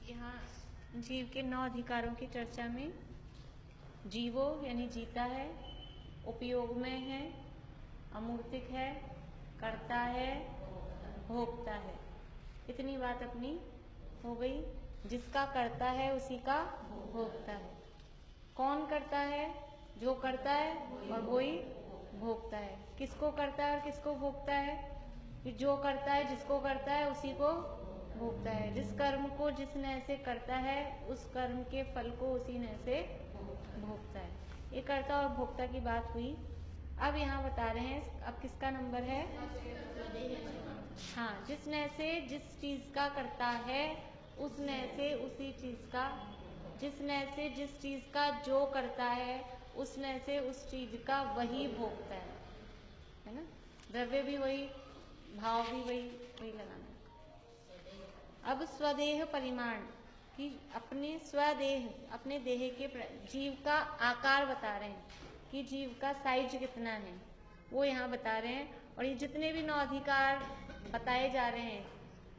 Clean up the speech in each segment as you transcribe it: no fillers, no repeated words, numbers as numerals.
यहाँ जीव के 9 अधिकारों की चर्चा में जीवो यानी जीता है, उपयोग में है, अमूर्तिक है, करता है, भोगता है। इतनी बात अपनी हो गई। जिसका करता है उसी का भोगता है। कौन करता है? जो करता है और वो ही भोगता है। किसको करता है और किसको भोगता है? कि जो करता है, जिसको करता है उसी को भोगता है। जिस कर्म को जिस नय से करता है उस कर्म के फल को उसी नय से भोगता है। ये कर्ता और भोक्ता की बात हुई। अब यहाँ बता रहे हैं, अब किसका नंबर है? हाँ, जिस नय से जिस चीज का करता है उस नय से उसी चीज का, जिस नय से जिस चीज का जो करता है उस नय से उस चीज का वही भोगता है ना? द्रव्य भी वही, भाव भी वही लगाना। अब स्वदेह परिमाण कि अपने स्वदेह, अपने देह के जीव का आकार बता रहे हैं कि जीव का साइज कितना है, वो यहाँ बता रहे हैं। और ये जितने भी 9 अधिकार बताए जा रहे हैं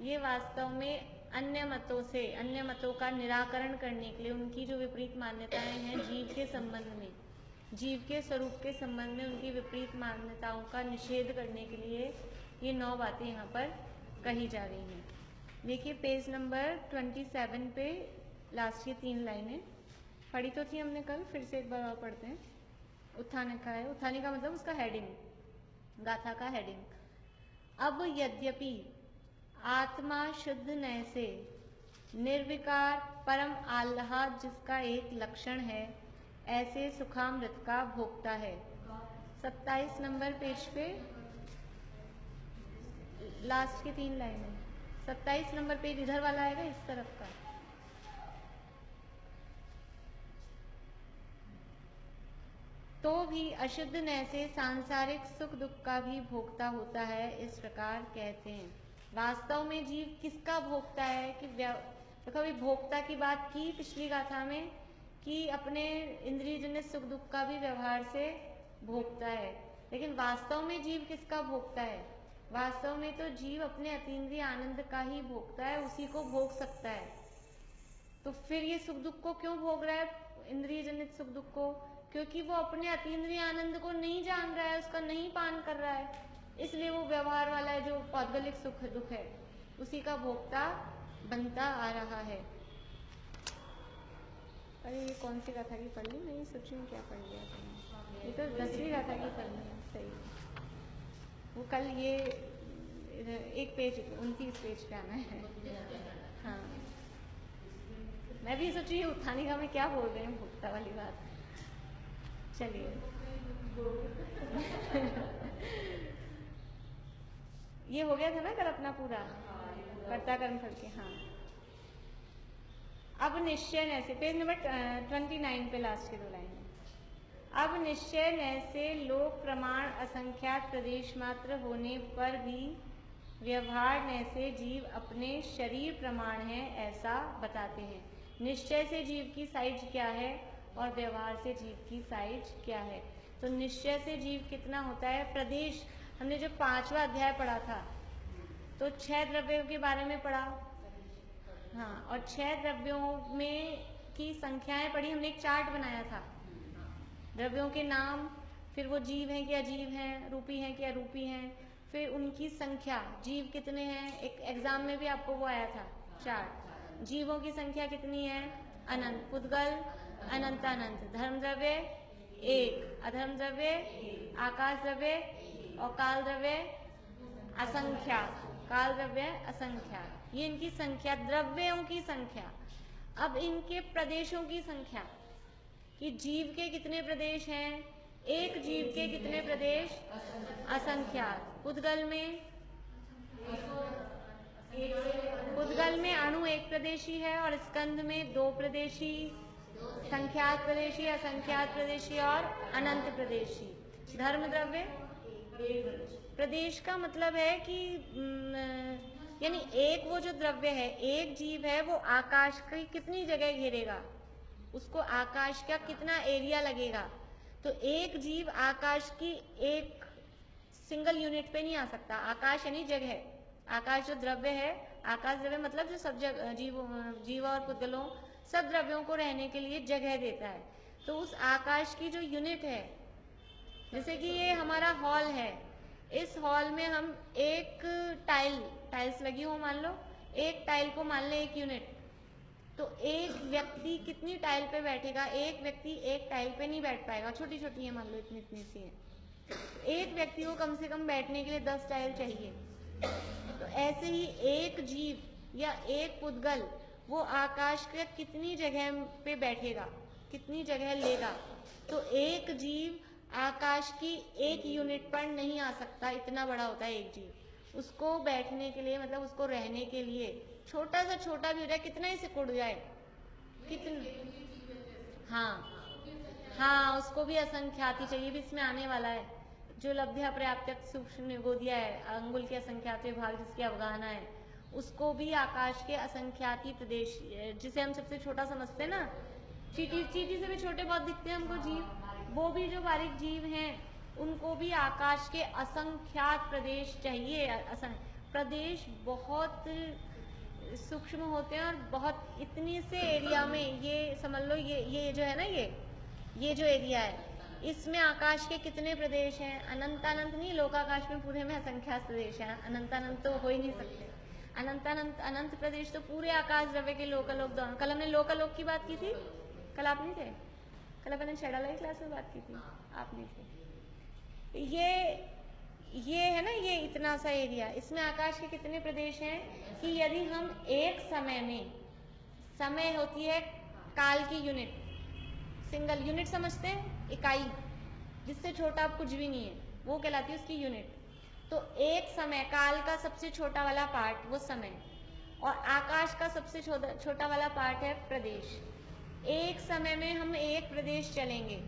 ये वास्तव में अन्य मतों का निराकरण करने के लिए, उनकी जो विपरीत मान्यताएं हैं जीव के संबंध में, जीव के स्वरूप के संबंध में उनकी विपरीत मान्यताओं का निषेध करने के लिए ये 9 बातें यहाँ पर कही जा रही हैं। देखिए पेज नंबर 27 पे लास्ट की 3 लाइनें पढ़ी तो थी हमने कल, फिर से एक बार और पढ़ते हैं। उत्थानिका है, उत्थानिका मतलब उसका हेडिंग, गाथा का हेडिंग। अब यद्यपि आत्मा शुद्ध नय से निर्विकार परम आह्लाद जिसका एक लक्षण है, ऐसे सुखामृत का भोक्ता है। 27 नंबर पेज पे लास्ट की 3 लाइनें। 27 नंबर पेज इधर वाला आएगा, इस तरफ का। तो भी अशुद्ध नय से सांसारिक सुख दुख का भी भोक्ता होता है, इस प्रकार कहते हैं। वास्तव में जीव किसका भोक्ता है? कि देखो अभी भोक्ता की बात की पिछली गाथा में कि अपने इंद्रिय जनित सुख दुख का भी व्यवहार से भोगता है, लेकिन वास्तव में जीव किसका भोगता है? वास्तव में तो जीव अपने अतीन्द्रिय आनंद का ही भोगता है, उसी को भोग सकता है। तो फिर ये सुख दुख को क्यों भोग रहा है, इंद्रिय जनित सुख दुख को? क्योंकि वो अपने अतीन्द्रिय आनंद को नहीं जान रहा है, उसका नहीं पान कर रहा है, इसलिए वो व्यवहार वाला है जो पौद्गलिक सुख दुख है उसी का भोक्ता बनता आ रहा है। अरे ये कौन सी गाथा की पढ़ ली? मैं ये सोच रही हूँ क्या पढ़ लिया तुमने। ये तो 10वीं गाथा की पढ़ ली है, सही। वो कल ये एक पेज 29 पेज पे आना है। हाँ, मैं भी सोची उत्थानिका में क्या बोल रहे हैं भोक्ता वाली बात। चलिए ये हो गया था ना कल अपना पूरा कर्ता कर्म फल के। हाँ, अब निश्चय नय से पेज नंबर 29 पे लास्ट के 2 लाइन है। अब निश्चय नय से लोक प्रमाण असंख्यात प्रदेश मात्र होने पर भी व्यवहार नय से जीव अपने शरीर प्रमाण है ऐसा बताते हैं। निश्चय से जीव की साइज क्या है और व्यवहार से जीव की साइज क्या है? तो निश्चय से जीव कितना होता है? प्रदेश, हमने जो 5वां अध्याय पढ़ा था तो 6 द्रव्यों के बारे में पढ़ा। हाँ, और 6 द्रव्यों में की संख्याएं पढ़ी, हमने एक चार्ट बनाया था द्रव्यों के नाम, फिर वो जीव हैं कि अजीव हैं, रूपी हैं कि अरूपी हैं, फिर उनकी संख्या, जीव कितने हैं। एक एग्जाम में भी आपको वो आया था चार्ट, जीवों की संख्या कितनी है? अनंत, पुद्गल अनंत अनंत, धर्म द्रव्य 1, अधर्म द्रव्य, आकाश द्रव्य और काल द्रव्य असंख्यात, काल द्रव्य असंख्यात। ये इनकी संख्या, द्रव्यों की संख्या। अब इनके प्रदेशों की संख्या कि जीव के कितने प्रदेश हैं? एक जीव के कितने प्रदेश? असंख्यात। पुद्गल में अणु 1 प्रदेशी है और स्कंद में 2 प्रदेशी, संख्यात प्रदेशी, असंख्यात प्रदेशी और अनंत प्रदेशी। धर्म द्रव्य प्रदेश का मतलब है कि यानी एक वो जो द्रव्य है, एक जीव है, वो आकाश की कितनी जगह घेरेगा, उसको आकाश का कितना एरिया लगेगा। तो एक जीव आकाश की एक सिंगल यूनिट पे नहीं आ सकता। आकाश यानी जगह, आकाश जो द्रव्य है आकाश द्रव्य मतलब जो सब जीव और पुद्गलों सब द्रव्यों को रहने के लिए जगह देता है। तो उस आकाश की जो यूनिट है, जैसे कि ये हमारा हॉल है, इस हॉल में हम एक टाइल्स लगी हो मान लो, एक टाइल को मान ले 1 यूनिट, तो एक व्यक्ति कितनी टाइल पे बैठेगा? एक व्यक्ति एक टाइल पे नहीं बैठ पाएगा, छोटी छोटी है मान लो, इतनी इतनी सी है। एक व्यक्ति को कम से कम बैठने के लिए 10 टाइल चाहिए। तो ऐसे ही एक जीव या एक पुद्गल वो आकाश के कितनी जगह पे बैठेगा, कितनी जगह लेगा? तो एक जीव आकाश की 1 यूनिट पर नहीं आ सकता, इतना बड़ा होता है एक जीव। उसको बैठने के लिए मतलब उसको रहने के लिए छोटा सा छोटा भी हो जाए, कितना ही सिकुड़ जाए, कितना, हाँ उसको भी असंख्याति चाहिए, भी इसमें आने वाला है। जो लब्ध्या पर्याप्त सूक्ष्म गोदिया है, अंगुल के असंख्यात भाग जिसकी अवगाहना है, उसको भी आकाश के असंख्याति प्रदेश, जिसे हम सबसे छोटा समझते हैं ना, चींटी से भी छोटे बहुत दिखते हैं हमको जीव, वो भी जो बारीक जीव हैं उनको भी आकाश के असंख्यात प्रदेश चाहिए। प्रदेश बहुत सूक्ष्म होते हैं और बहुत इतनी से एरिया में, ये समझ लो ये जो है ना, ये जो एरिया है, इसमें आकाश के कितने प्रदेश हैं? अनंत नहीं, लोकाकाश में पूरे में असंख्यात प्रदेश हैं। अनंत तो हो ही नहीं सकते। अनंत प्रदेश तो पूरे आकाश द्रव्य के लोकालोक दोनों। कल हमने लोकालोक की बात की थी, कल आप नहीं थे, कल अपने शेडाला की क्लास में बात की थी, आप नहीं थे। ये है ना, ये इतना सा एरिया, इसमें आकाश के कितने प्रदेश हैं कि यदि हम एक समय में, समय होती है काल की यूनिट, सिंगल यूनिट समझते हैं, इकाई, जिससे छोटा अब कुछ भी नहीं है, वो कहलाती है उसकी यूनिट। तो एक समय, काल का सबसे छोटा वाला पार्ट वो समय, और आकाश का सबसे छोटा वाला पार्ट है प्रदेश। एक समय में हम एक प्रदेश चलेंगे,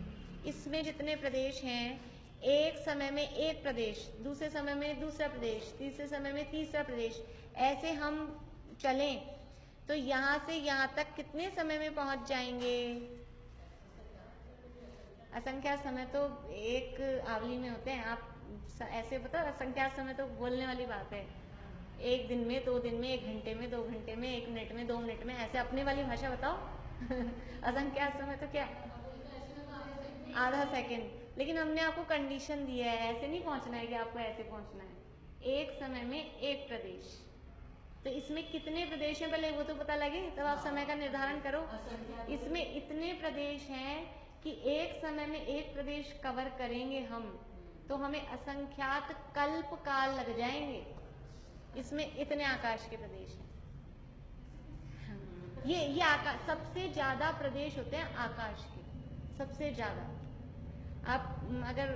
इसमें जितने प्रदेश हैं, एक समय में एक प्रदेश, दूसरे समय में दूसरा प्रदेश, तीसरे समय में तीसरा प्रदेश, ऐसे हम चलें तो यहाँ से यहाँ तक कितने समय में पहुंच जाएंगे? असंख्यात समय तो एक आवली में होते हैं, आप ऐसे बताओ, असंख्यात समय तो बोलने वाली बात है, 1 दिन में, 2 दिन में, 1 घंटे में, 2 घंटे में, 1 मिनट में, 2 मिनट में, ऐसे अपने वाली भाषा बताओ। असंख्यात समय तो क्या, आधा सेकंड। लेकिन हमने आपको कंडीशन दिया है, ऐसे नहीं पहुंचना है कि आपको ऐसे पहुंचना है, एक समय में एक प्रदेश। तो इसमें कितने प्रदेश हैं पहले वो तो पता लगे, तब आप समय का निर्धारण करो। इसमें इतने प्रदेश हैं कि एक समय में एक प्रदेश कवर करेंगे हम, तो हमें असंख्यात कल्प काल लग जाएंगे। इसमें इतने आकाश के प्रदेश हैं। ये आकाश, सबसे ज्यादा प्रदेश होते हैं आकाश के, सबसे ज्यादा। आप अगर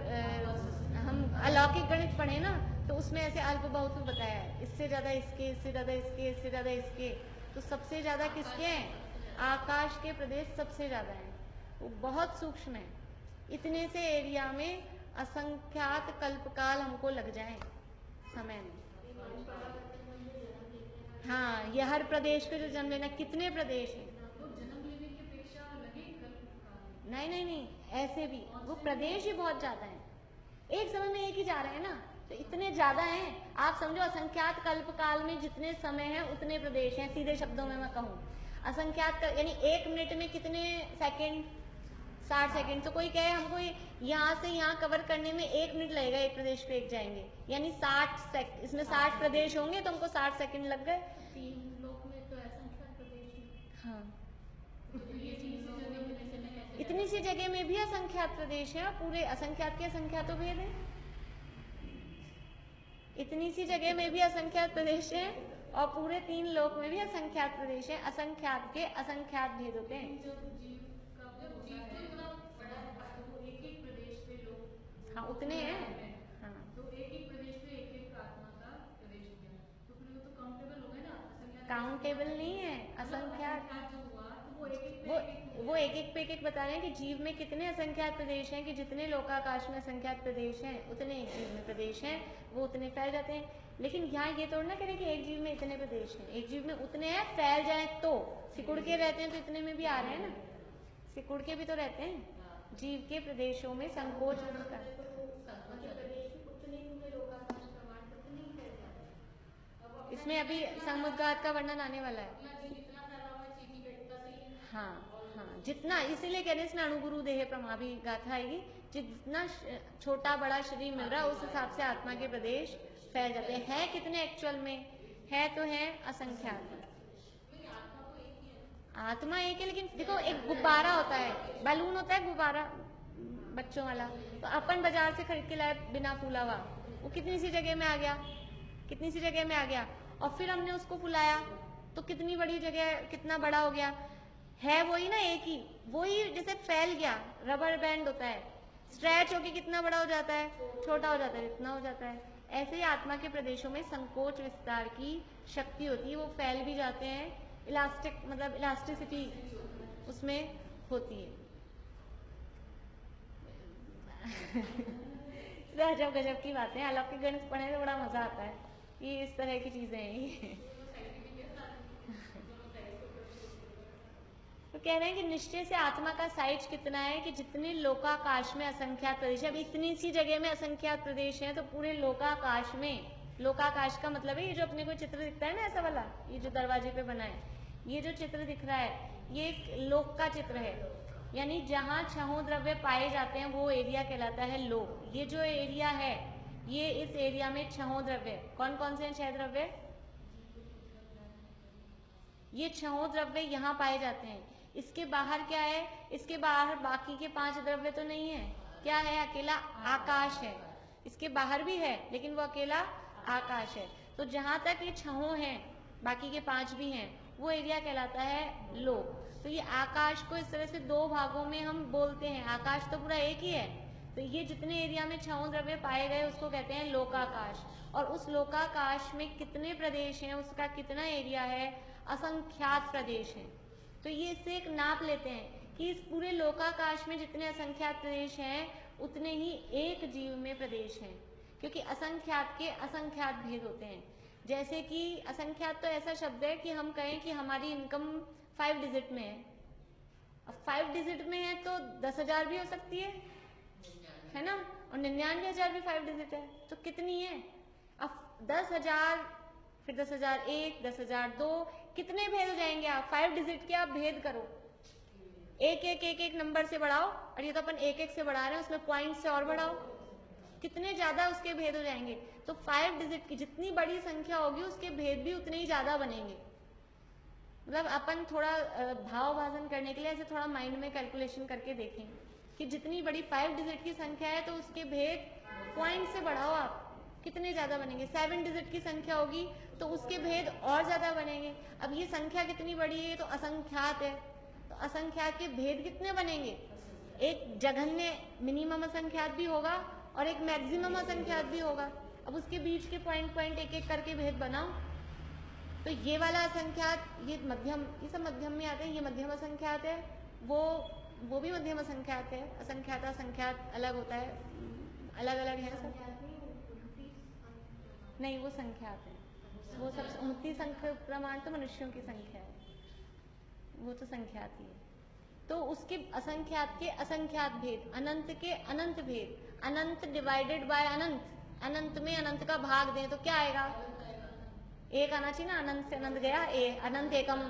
हम अलौकिक गणित पढ़े ना, तो उसमें ऐसे अल्प बहुत बताया है, इससे ज्यादा इसके, इससे ज्यादा इसके, इससे ज्यादा इसके। तो सबसे ज्यादा किसके हैं? आकाश के प्रदेश सबसे ज्यादा हैं, वो बहुत सूक्ष्म है। इतने से एरिया में असंख्यात कल्पकाल हमको लग जाए समय में। हाँ, ये हर प्रदेश पे जो जन्म लेना, कितने प्रदेश हैं? नहीं, ऐसे भी वो प्रदेश ही बहुत ज्यादा है, एक समय में एक ही जा रहे हैं ना, तो इतने ज्यादा हैं। आप समझो असंख्यात कल्प काल में जितने समय हैं उतने प्रदेश हैं। सीधे शब्दों में मैं कहूँ, असंख्यात यानी 1 मिनट में कितने सेकंड? 60 सेकंड। तो कोई कहे हमको यहाँ से यहाँ कवर करने में 1 मिनट लगेगा, एक प्रदेश पे एक जाएंगे, यानी 60 इसमें 60 प्रदेश होंगे, तो हमको 60 सेकंड लग गए। 3 लोक में तो असंख्यात प्रदेश। हाँ, इतनी सी जगह में भी असंख्यात प्रदेश है, पूरे असंख्यात के असंख्यातों भेद है। इतनी सी जगह में भी असंख्यात प्रदेश है, और पूरे 3 लोक में भी असंख्यात प्रदेश है। असंख्यात के असंख्यात भेद होते हैं। हाँ, उतने हैं। हाँ, तो एक प्रदेश पे एक आत्मा का प्रदेश हो गया, तो फिर वो तो काउंटेबल हो गए ना। काउंटेबल नहीं है, असंख्यात जो हुआ, तो वो एक पे एक बता रहे हैं कि जीव में कितने असंख्यात प्रदेश हैं, कि जितने लोकाकाश में असंख्यात प्रदेश हैं उतने एक जीव में प्रदेश हैं, वो उतने फैल जाते हैं। लेकिन यहाँ ये तोड़ ना करें कि एक जीव में इतने प्रदेश हैं, एक जीव में उतने हैं, फैल जाए तो सिकुड़ के रहते हैं तो इतने में भी आ रहे हैं ना, सिकुड़ के भी तो रहते हैं। जीव के प्रदेशों में संकोच इसमें अभी समुद्घात का वर्णन आने वाला है। हाँ हाँ, जितना, इसीलिए कह रहे हैं इसमें अणुगुरु देह प्रमा भी गाथा आएगी। जितना छोटा बड़ा शरीर मिल रहा है उस हिसाब से आत्मा के प्रदेश फैल जाते हैं। है कितने एक्चुअल में? है तो है असंख्यात। आत्मा एक है, लेकिन देखो एक गुब्बारा होता है, बैलून होता है गुब्बारा बच्चों वाला, तो अपन बाजार से खरीद के लाए बिना फूला हुआ, वो कितनी सी जगह में आ गया, कितनी सी जगह में आ गया, और फिर हमने उसको फुलाया तो कितनी बड़ी जगह, कितना बड़ा हो गया। है वही ना, एक ही, वही जैसे फैल गया, रबर बैंड होता है, स्ट्रेच होके कितना बड़ा हो जाता है, छोटा हो जाता है, इतना हो जाता है। ऐसे ही आत्मा के प्रदेशों में संकोच विस्तार की शक्ति होती है, वो फैल भी जाते हैं, इलास्टिक मतलब इलास्टिसिटी उसमें होती है। गजब गजब की बातें, अलौकिक गणित पढ़ने में बड़ा मजा आता है, ये इस तरह की चीजें हैं ये। तो कह रहे हैं कि निश्चय से आत्मा का साइज कितना है कि जितने लोकाकाश में असंख्यात प्रदेश है, अब इतनी सी जगह में असंख्यात प्रदेश है, तो पूरे लोकाकाश में, लोकाकाश का मतलब है ये जो अपने को चित्र दिखता है ना ऐसा वाला, ये जो दरवाजे पे बना है, ये जो चित्र दिख रहा है, ये एक लोक का चित्र है, यानी जहाँ छहों द्रव्य पाए जाते हैं वो एरिया कहलाता है लोक। ये जो एरिया है, ये इस एरिया में छहों द्रव्य, कौन कौन से हैं 6 द्रव्य? ये छहों द्रव्य यहाँ पाए जाते हैं। इसके बाहर क्या है? इसके बाहर बाकी के 5 द्रव्य तो नहीं है, क्या है? अकेला आकाश है। इसके बाहर भी है लेकिन वो अकेला आकाश है। तो जहां तक ये छहों हैं, बाकी के 5 भी हैं, वो एरिया कहलाता है लोक। तो ये आकाश को इस तरह से 2 भागों में हम बोलते हैं, आकाश तो पूरा एक ही है, तो ये जितने एरिया में छहों द्रव्य पाए गए उसको कहते हैं लोकाकाश। और उस लोकाकाश में कितने प्रदेश हैं, उसका कितना एरिया है? असंख्यात प्रदेश हैं। तो ये इससे एक नाप लेते हैं कि इस पूरे लोकाकाश में जितने असंख्यात प्रदेश हैं उतने ही एक जीव में प्रदेश हैं, क्योंकि असंख्यात के असंख्यात भेद होते हैं। जैसे कि असंख्यात तो ऐसा शब्द है कि हम कहें कि हमारी इनकम 5 डिजिट में है। अब 5 डिजिट में है तो 10,000 भी हो सकती है ना, और 99,000 भी 5 डिजिट है, तो कितनी है? अब 10,000, फिर 10,001, 10,002, कितने भेद हो जाएंगे? आप 5 डिजिट के आप भेद करो, एक एक एक एक नंबर से बढ़ाओ, और ये तो अपन एक एक से बढ़ा रहे हैं, उसमें पॉइंट से और बढ़ाओ, कितने ज्यादा उसके भेद हो जाएंगे। तो 5 डिजिट की जितनी बड़ी संख्या होगी उसके भेद भी उतने ही ज्यादा बनेंगे। मतलब अपन थोड़ा भाव भाजन करने के लिए ऐसे थोड़ा माइंड में कैलकुलेशन करके देखें कि जितनी बड़ी 5 डिजिट की संख्या है तो उसके भेद पॉइंट से बढ़ाओ आप, कितने ज्यादा बनेंगे। 7 डिजिट की संख्या होगी तो उसके भेद और ज्यादा बनेंगे। अब ये संख्या कितनी बड़ी है? तो असंख्यात है, तो असंख्यात के भेद कितने बनेंगे? एक जघन्य मिनिमम असंख्यात भी होगा और एक मैक्सिमम असंख्यात भी होगा। अब उसके बीच के पॉइंट पॉइंट एक एक करके भेद बनाओ। तो ये वाला असंख्यात, ये मध्यम, ये सब मध्यम में आते हैं, ये मध्यम असंख्यात है, वो भी मध्यम असंख्यात है। असंख्यात असंख्यात अलग होता है, अलग अलग है सब। नहीं, वो संख्यात है, वो सब 29 संख्या प्रमाण तो मनुष्यों की संख्या है, वो तो संख्यात ही है। तो उसके असंख्यात के असंख्यात भेद, अनंत के अनंत भेद, अनंत डिवाइडेड बाय अनंत, अनंत में अनंत का भाग दें तो क्या आएगा? एक आना चाहिए ना, अनंत से अनंत गया, अनंत एकम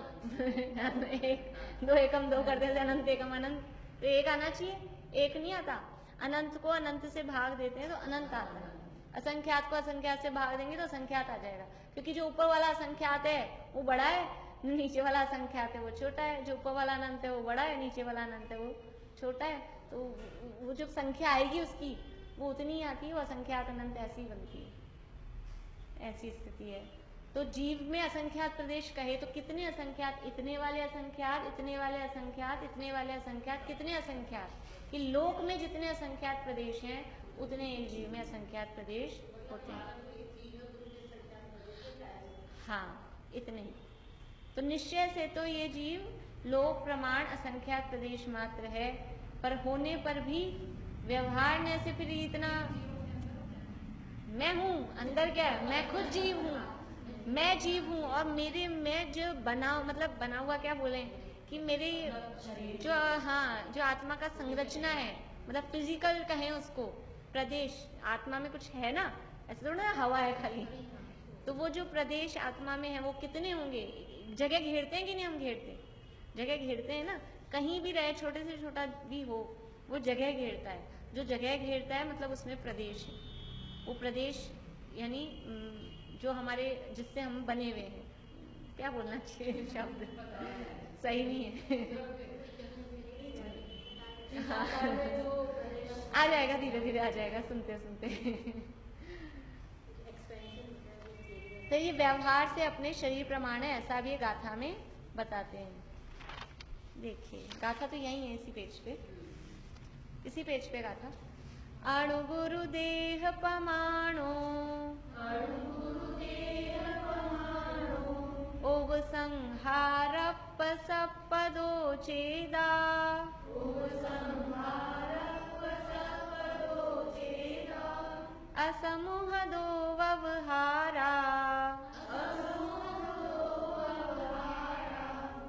एक, 2 एकम 2 कर देते अनंत एकम अनंत, तो एक आना चाहिए, एक नहीं आता। अनंत को अनंत से भाग देते हैं तो अनंत आता है, असंख्यात को असंख्यात से भाग देंगे तो असंख्यात आ जाएगा, क्योंकि जो ऊपर वाला असंख्यात है वो बड़ा है, नीचे वाला असंख्यात है वो छोटा है। जो ऊपर वाला अनंत है वो बड़ा है, नीचे वाला अनंत है वो छोटा है। तो वो जो संख्या आएगी उसकी वो उतनी ही आती है, वो असंख्यात अनंत ऐसी बनती है, ऐसी स्थिति है। तो जीव में असंख्यात प्रदेश कहे तो कितने असंख्यात? इतने वाले असंख्यात, इतने वाले असंख्यात, इतने वाले असंख्यात, कितने असंख्यात? कि लोक में जितने असंख्यात प्रदेश हैं उतने एक जीव में असंख्यात प्रदेश होते हैं। हाँ, इतने ही। तो निश्चय से तो ये जीव लोक प्रमाण असंख्यात प्रदेश मात्र है, पर होने पर भी व्यवहार ने से फिर इतना, मैं हूँ अंदर, क्या है? मैं खुद जीव हूँ, मैं जीव हूँ, और मेरे में जो बना, मतलब बना हुआ क्या बोले कि मेरी जो, हाँ, जो आत्मा का संरचना है, मतलब फिजिकल कहें उसको, प्रदेश, आत्मा में कुछ है ना, ऐसे थोड़ा ना हवा है खाली, तो वो जो प्रदेश आत्मा में है वो कितने होंगे? जगह घेरते हैं कि नहीं? हम घेरते, जगह घेरते हैं ना, कहीं भी रहे, छोटे से छोटा भी हो, वो जगह घेरता है। जो जगह घेरता है मतलब उसमें प्रदेश है। वो प्रदेश यानी जो हमारे, जिससे हम बने हुए हैं, क्या बोलना चाहिए शब्द सही नहीं है। हाँ, आ जाएगा, धीरे धीरे आ जाएगा, सुनते सुनते। तो ये व्यवहार से अपने शरीर प्रमाण है, ऐसा भी गाथा में बताते हैं। देखिए गाथा तो यही है, इसी पेज पे, इसी पेज पे गाथा। अणु गुरु देह पमाणो, ओव संहारप सपदो चेदा, असमूह दो व्यवहारा,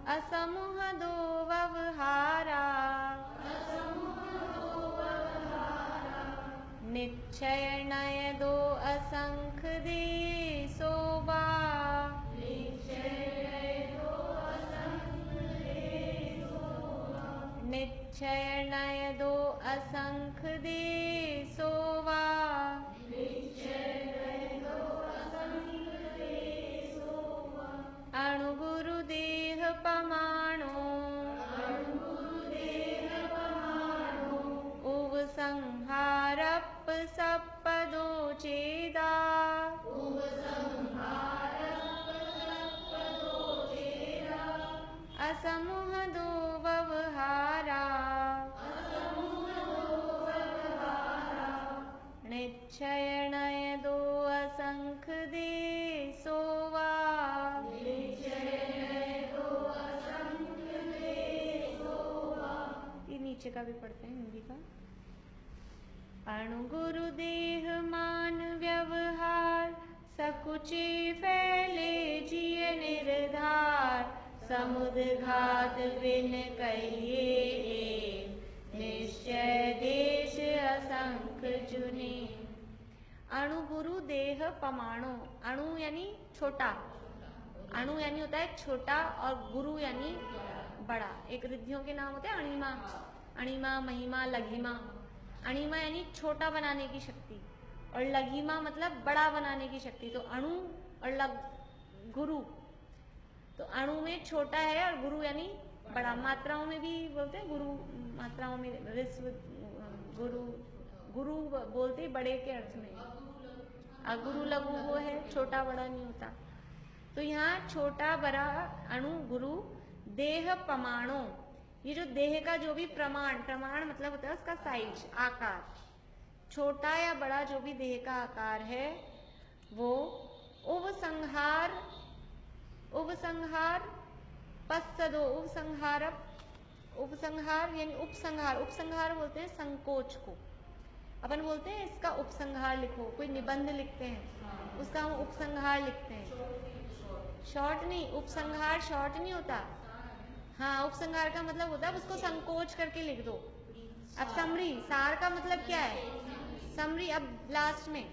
असमूह दो व्यवहारा, निश्चय नय दो असंख देशोबा, निश्चय नय दो असंख देशोवा, अणु गुरु देह पमाणो, उव संहारप सपदो चेदा, असमूह दो व्यवहारा, निश्चय नय दो असंख देशोवा, ये नीचे का भी पढ़ते हैं हिंदी का। अणु गुरु देह मान व्यवहार, सकुचे फैले जिय निर्धार, समुद्र घात बिन कहिए, निश्चय देश असंख चुने। अणु गुरु देह पमाणो, अणु यानी छोटा, अणु यानी होता है छोटा, और गुरु यानी बड़ा। एक रिद्धियों के नाम होते हैं अणिमा, अणिमा, महिमा, लघिमा। अणिमा यानी छोटा बनाने की शक्ति, और लघिमा मतलब बड़ा बनाने की शक्ति। तो अणु और गुरु, तो अणु में छोटा है और गुरु यानी बड़ा। मात्राओं में भी बोलते हैं गुरु, मात्राओं में ऋस्व गुरु, गुरु बोलते बड़े के अर्थ में। अगुरु लघु वो है, छोटा बड़ा नहीं होता। तो यहाँ छोटा बड़ा अणु गुरु देह पमाणो, ये जो देह का जो भी प्रमाण, प्रमाण मतलब होता है उसका साइज, आकार, छोटा या बड़ा जो भी देह का आकार है वो उपसंहार, उपसंहार पश्चदो, उपसंहार, उपसंहार यानी उपसंहार, उपसंहार बोलते हैं संकोच को। अपन बोलते हैं इसका उपसंहार लिखो, कोई निबंध लिखते हैं उसका हम उपसंहार लिखते हैं, शॉर्ट नहीं। उपसंहार शॉर्ट नहीं होता। हाँ, उपसंहार का मतलब होता है उसको संकोच करके लिख दो। अब समरी, सार का मतलब क्या है? समरी। अब लास्ट में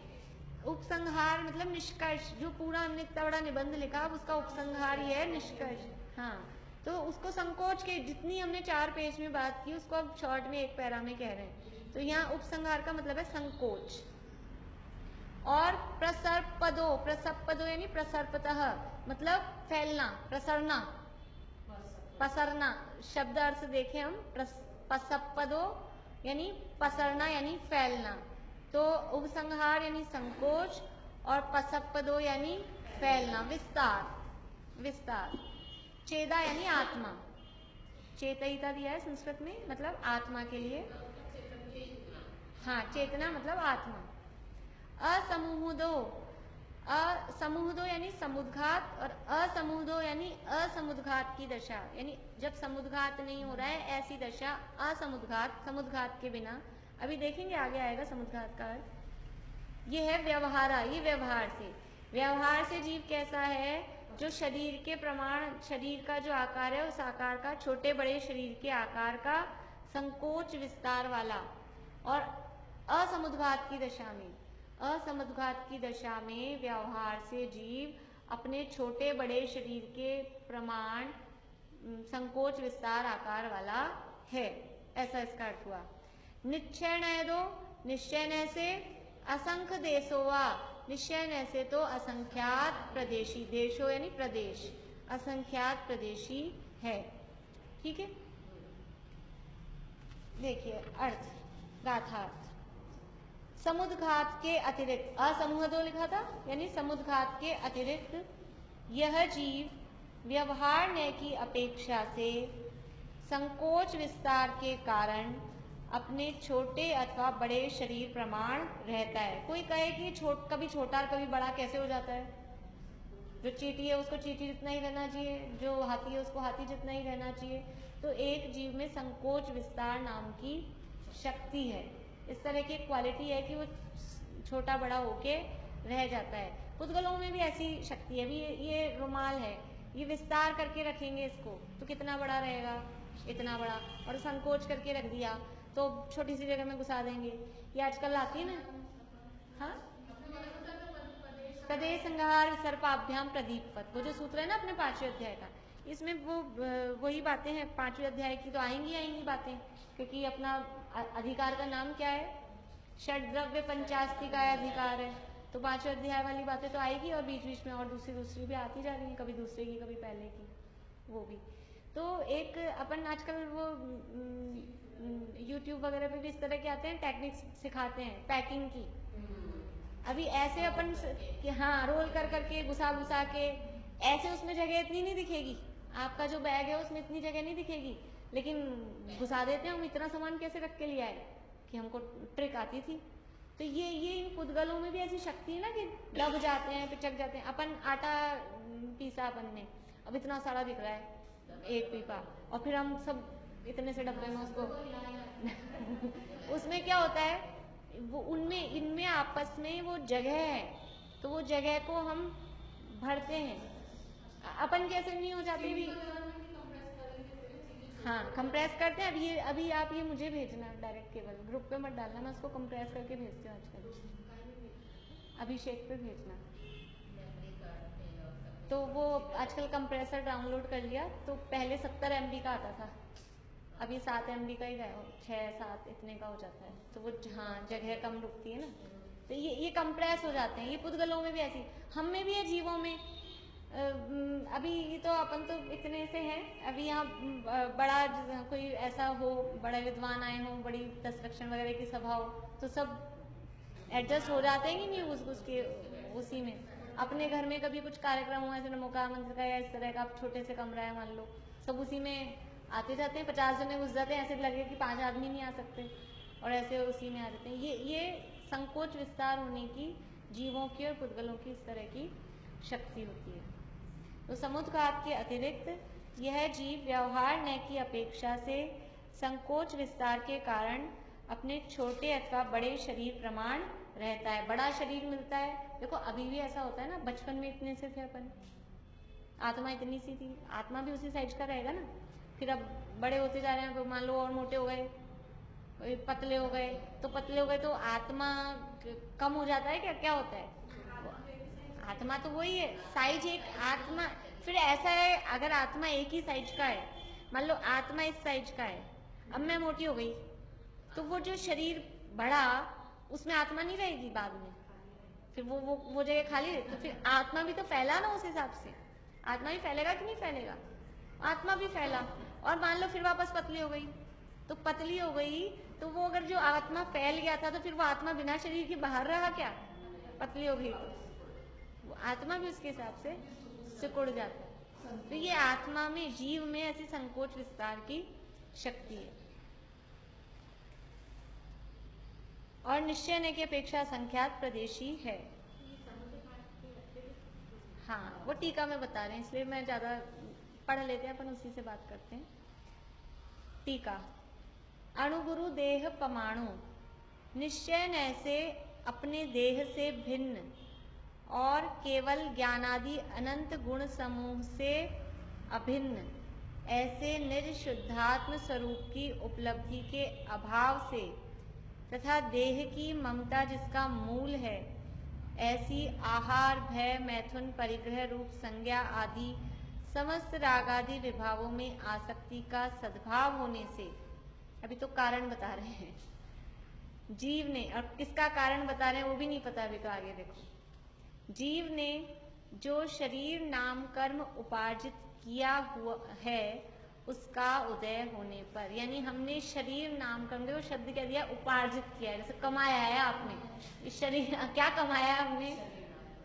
उपसंहार मतलब निष्कर्ष, जो पूरा हमने इतना बड़ा निबंध लिखा अब उसका उपसंहार ये है निष्कर्ष। हाँ, तो उसको संकोच के, जितनी हमने 4 पेज में बात की उसको अब शॉर्ट में 1 पैरा में कह रहे हैं। तो यहाँ उपसंहार का मतलब है संकोच। और प्रसर्पदो, प्रसर्पदो यानी प्रसर्पतः मतलब फैलना, प्रसरना, पसरना। शब्द अर्थ देखें हम, प्रसर्पदो यानी पसरना यानी फैलना। तो उपसंहार यानी संकोच और पसर्पदो यानी फैलना, विस्तार, विस्तार। चेदा यानी आत्मा, चेतयिता दिया है संस्कृत में, मतलब आत्मा के लिए। हाँ, चेतना मतलब आत्मा। असमूहदो, असमूहदो यानी समुद्घात, और असमूहदो यानी असमुद्घात की दशा, यानी जब समुद्घात नहीं हो रहा है ऐसी दशा असमुद्घात, समुद्घात के बिना। अभी देखेंगे आगे आएगा समुद्घात का अर्थ। ये है व्यवहारा, ये व्यवहार से, व्यवहार से जीव कैसा है? जो शरीर के प्रमाण, शरीर का जो आकार है उस आकार का, छोटे बड़े शरीर के आकार का संकोच विस्तार वाला, और असमुद्घात की दशा में। असमुद्घात की दशा में व्यवहार से जीव अपने छोटे बड़े शरीर के प्रमाण संकोच विस्तार आकार वाला है, ऐसा इसका अर्थ हुआ। निश्चय न दो, निश्चय न से असंख्य देशोवा, निश्चय न से तो असंख्यात प्रदेशी, देशो यानी प्रदेश, असंख्यात प्रदेशी है। ठीक है, देखिए अर्थ, गाथार्थ। समुद्घात के अतिरिक्त, असमूह दो लिखा था, यानी समुद्घात के अतिरिक्त यह जीव व्यवहार न्याय की अपेक्षा से संकोच विस्तार के कारण अपने छोटे अथवा बड़े शरीर प्रमाण रहता है। कोई कहे कि कभी छोटा और कभी बड़ा कैसे हो जाता है? जो चींटी है उसको चींटी जितना ही रहना चाहिए, जो हाथी है उसको हाथी जितना ही रहना चाहिए। तो एक जीव में संकोच विस्तार नाम की शक्ति है, इस तरह की क्वालिटी है कि वो छोटा बड़ा होके रह जाता है। पुद्गलों में भी ऐसी शक्ति है। अभी ये रुमाल है, ये विस्तार करके रखेंगे इसको तो कितना बड़ा रहेगा, इतना बड़ा, और संकोच करके रख दिया तो छोटी सी जगह में घुसा देंगे। ये आजकल आती है ना, हाँ, प्रदेश संहार सर्पाभ्याम प्रदीपवत, वो जो सूत्र है ना अपने 5वें अध्याय का, इसमें वो वही बातें हैं 5वें अध्याय की, तो आएंगी बातें, क्योंकि अपना अधिकार का नाम क्या है? षड्द्रव्य पंचास्ति का अधिकार है। तो 5वें अध्याय वाली बातें तो आएगी, और बीच बीच में और दूसरी भी आती जा रही है, कभी दूसरे की कभी पहले की, वो भी। तो एक अपन आजकल वो यूट्यूब वगैरह पे भी इस तरह के आते हैं, टेक्निक्स सिखाते हैं पैकिंग की। अभी ऐसे अपन कि हाँ रोल कर करके घुसा के ऐसे, उसमें जगह इतनी नहीं दिखेगी, आपका जो बैग है उसमें इतनी जगह नहीं दिखेगी, लेकिन घुसा देते हैं हम। इतना सामान कैसे रख के लिया है कि हमको ट्रिक आती थी। तो ये इन पुद्गलों में भी ऐसी शक्ति है ना कि दब जाते हैं, पिचक जाते हैं। अपन आटा पीसा अपन ने, अब इतना सारा दिख रहा है एक पीपा, और फिर हम सब इतने से डब्बे में उसको उसमें क्या होता है, वो उनमें इनमें आपस में वो जगह है, तो वो जगह को हम भरते हैं। अपन कैसे नहीं हो जाते भी, हाँ कंप्रेस करते हैं। अभी आप ये मुझे भेजना डायरेक्ट, केवल ग्रुप पे मत डालना, मैं उसको कंप्रेस करके भेजती हूँ आजकल, अभिषेक पे भेजना। तो वो आजकल कंप्रेसर डाउनलोड कर लिया, तो पहले 70 MB का आता था, अभी 7 MB का ही गया, 6-7 इतने का हो जाता है। तो वो हाँ जगह कम रुकती है ना, तो ये कंप्रेस हो जाते हैं। ये पुद्गलों में भी ऐसी, हम में भी है, जीवों में। अभी तो अपन तो इतने से हैं, अभी यहाँ बड़ा कोई ऐसा हो, बड़े विद्वान आए हो, बड़ी दस्तरक्षण वगैरह की सभा हो, तो सब एडजस्ट हो जाते हैं कि नहीं उसके उसी में। अपने घर में कभी कुछ कार्यक्रम हुआ ऐसे नमोकार मंत्र का या इस तरह का, आप छोटे से कमरा है मान लो, सब उसी में आते जाते हैं, 50 जने घुस जाते हैं, ऐसे लगे कि 5 आदमी नहीं आ सकते, और ऐसे उसी में आ जाते हैं। ये संकोच विस्तार होने की जीवों की और पुद्गलों की इस तरह की शक्ति होती है। तो समुद्घात के अतिरिक्त यह जीव व्यवहार न्याय की अपेक्षा से संकोच विस्तार के कारण अपने छोटे अथवा बड़े शरीर प्रमाण रहता है, बड़ा शरीर मिलता है। देखो अभी भी ऐसा होता है ना, बचपन में इतने से थे अपन, आत्मा इतनी सी थी, आत्मा भी उसी साइज का रहेगा ना। फिर अब बड़े होते जा रहे हैं, मान लो और मोटे हो गए, पतले हो गए, तो आत्मा कम हो जाता है, क्या होता है? आत्मा तो वही है, साइज एक आत्मा। फिर ऐसा है, अगर आत्मा एक ही साइज का है, मान लो आत्मा इस साइज का है, अब मैं मोटी हो गई, तो वो जो शरीर बढ़ा उसमें आत्मा नहीं रहेगी बाद में, फिर वो जगह खाली रही, तो फिर आत्मा भी तो फैला ना, उस हिसाब से आत्मा भी फैलेगा कि नहीं फैलेगा? आत्मा भी फैला, और मान लो फिर वापस पतली हो गई, तो पतली हो गई, तो वो अगर जो आत्मा फैल गया था, तो फिर वो आत्मा बिना शरीर के बाहर रहा क्या? पतली हो गई तो वो आत्मा भी उसके हिसाब से सिकुड़ जाता है। तो ये आत्मा में, जीव में ऐसी संकोच विस्तार की शक्ति है। और निश्चय ने की अपेक्षा संख्यात प्रदेशी है। हाँ वो टीका में बता रहे हैं, इसलिए मैं ज्यादा पढ़ लेते हैं अपन, उसी से बात करते हैं। टीका, अणुगुरु देह परमाणु निश्चय न से अपने देह से भिन्न और केवल ज्ञानादि अनंत गुण समूह से अभिन्न ऐसे निज शुद्धात्म स्वरूप की उपलब्धि के अभाव से तथा देह की ममता जिसका मूल है, ऐसी आहार, भय, मैथुन, परिग्रह रूप संज्ञा आदि समस्त रागादि विभावों में आसक्ति का सद्भाव होने से, अभी तो कारण बता रहे हैं जीव ने, और किसका कारण बता रहे हैं वो भी नहीं पता अभी तो, आगे देखो। जीव ने जो शरीर नाम कर्म उपार्जित किया हुआ है, उसका उदय होने पर, यानी हमने शरीर नाम कर्म, देखो शब्द क्या दिया, उपार्जित किया है, जैसे कमाया है आपने, इस शरीर क्या कमाया है हमने,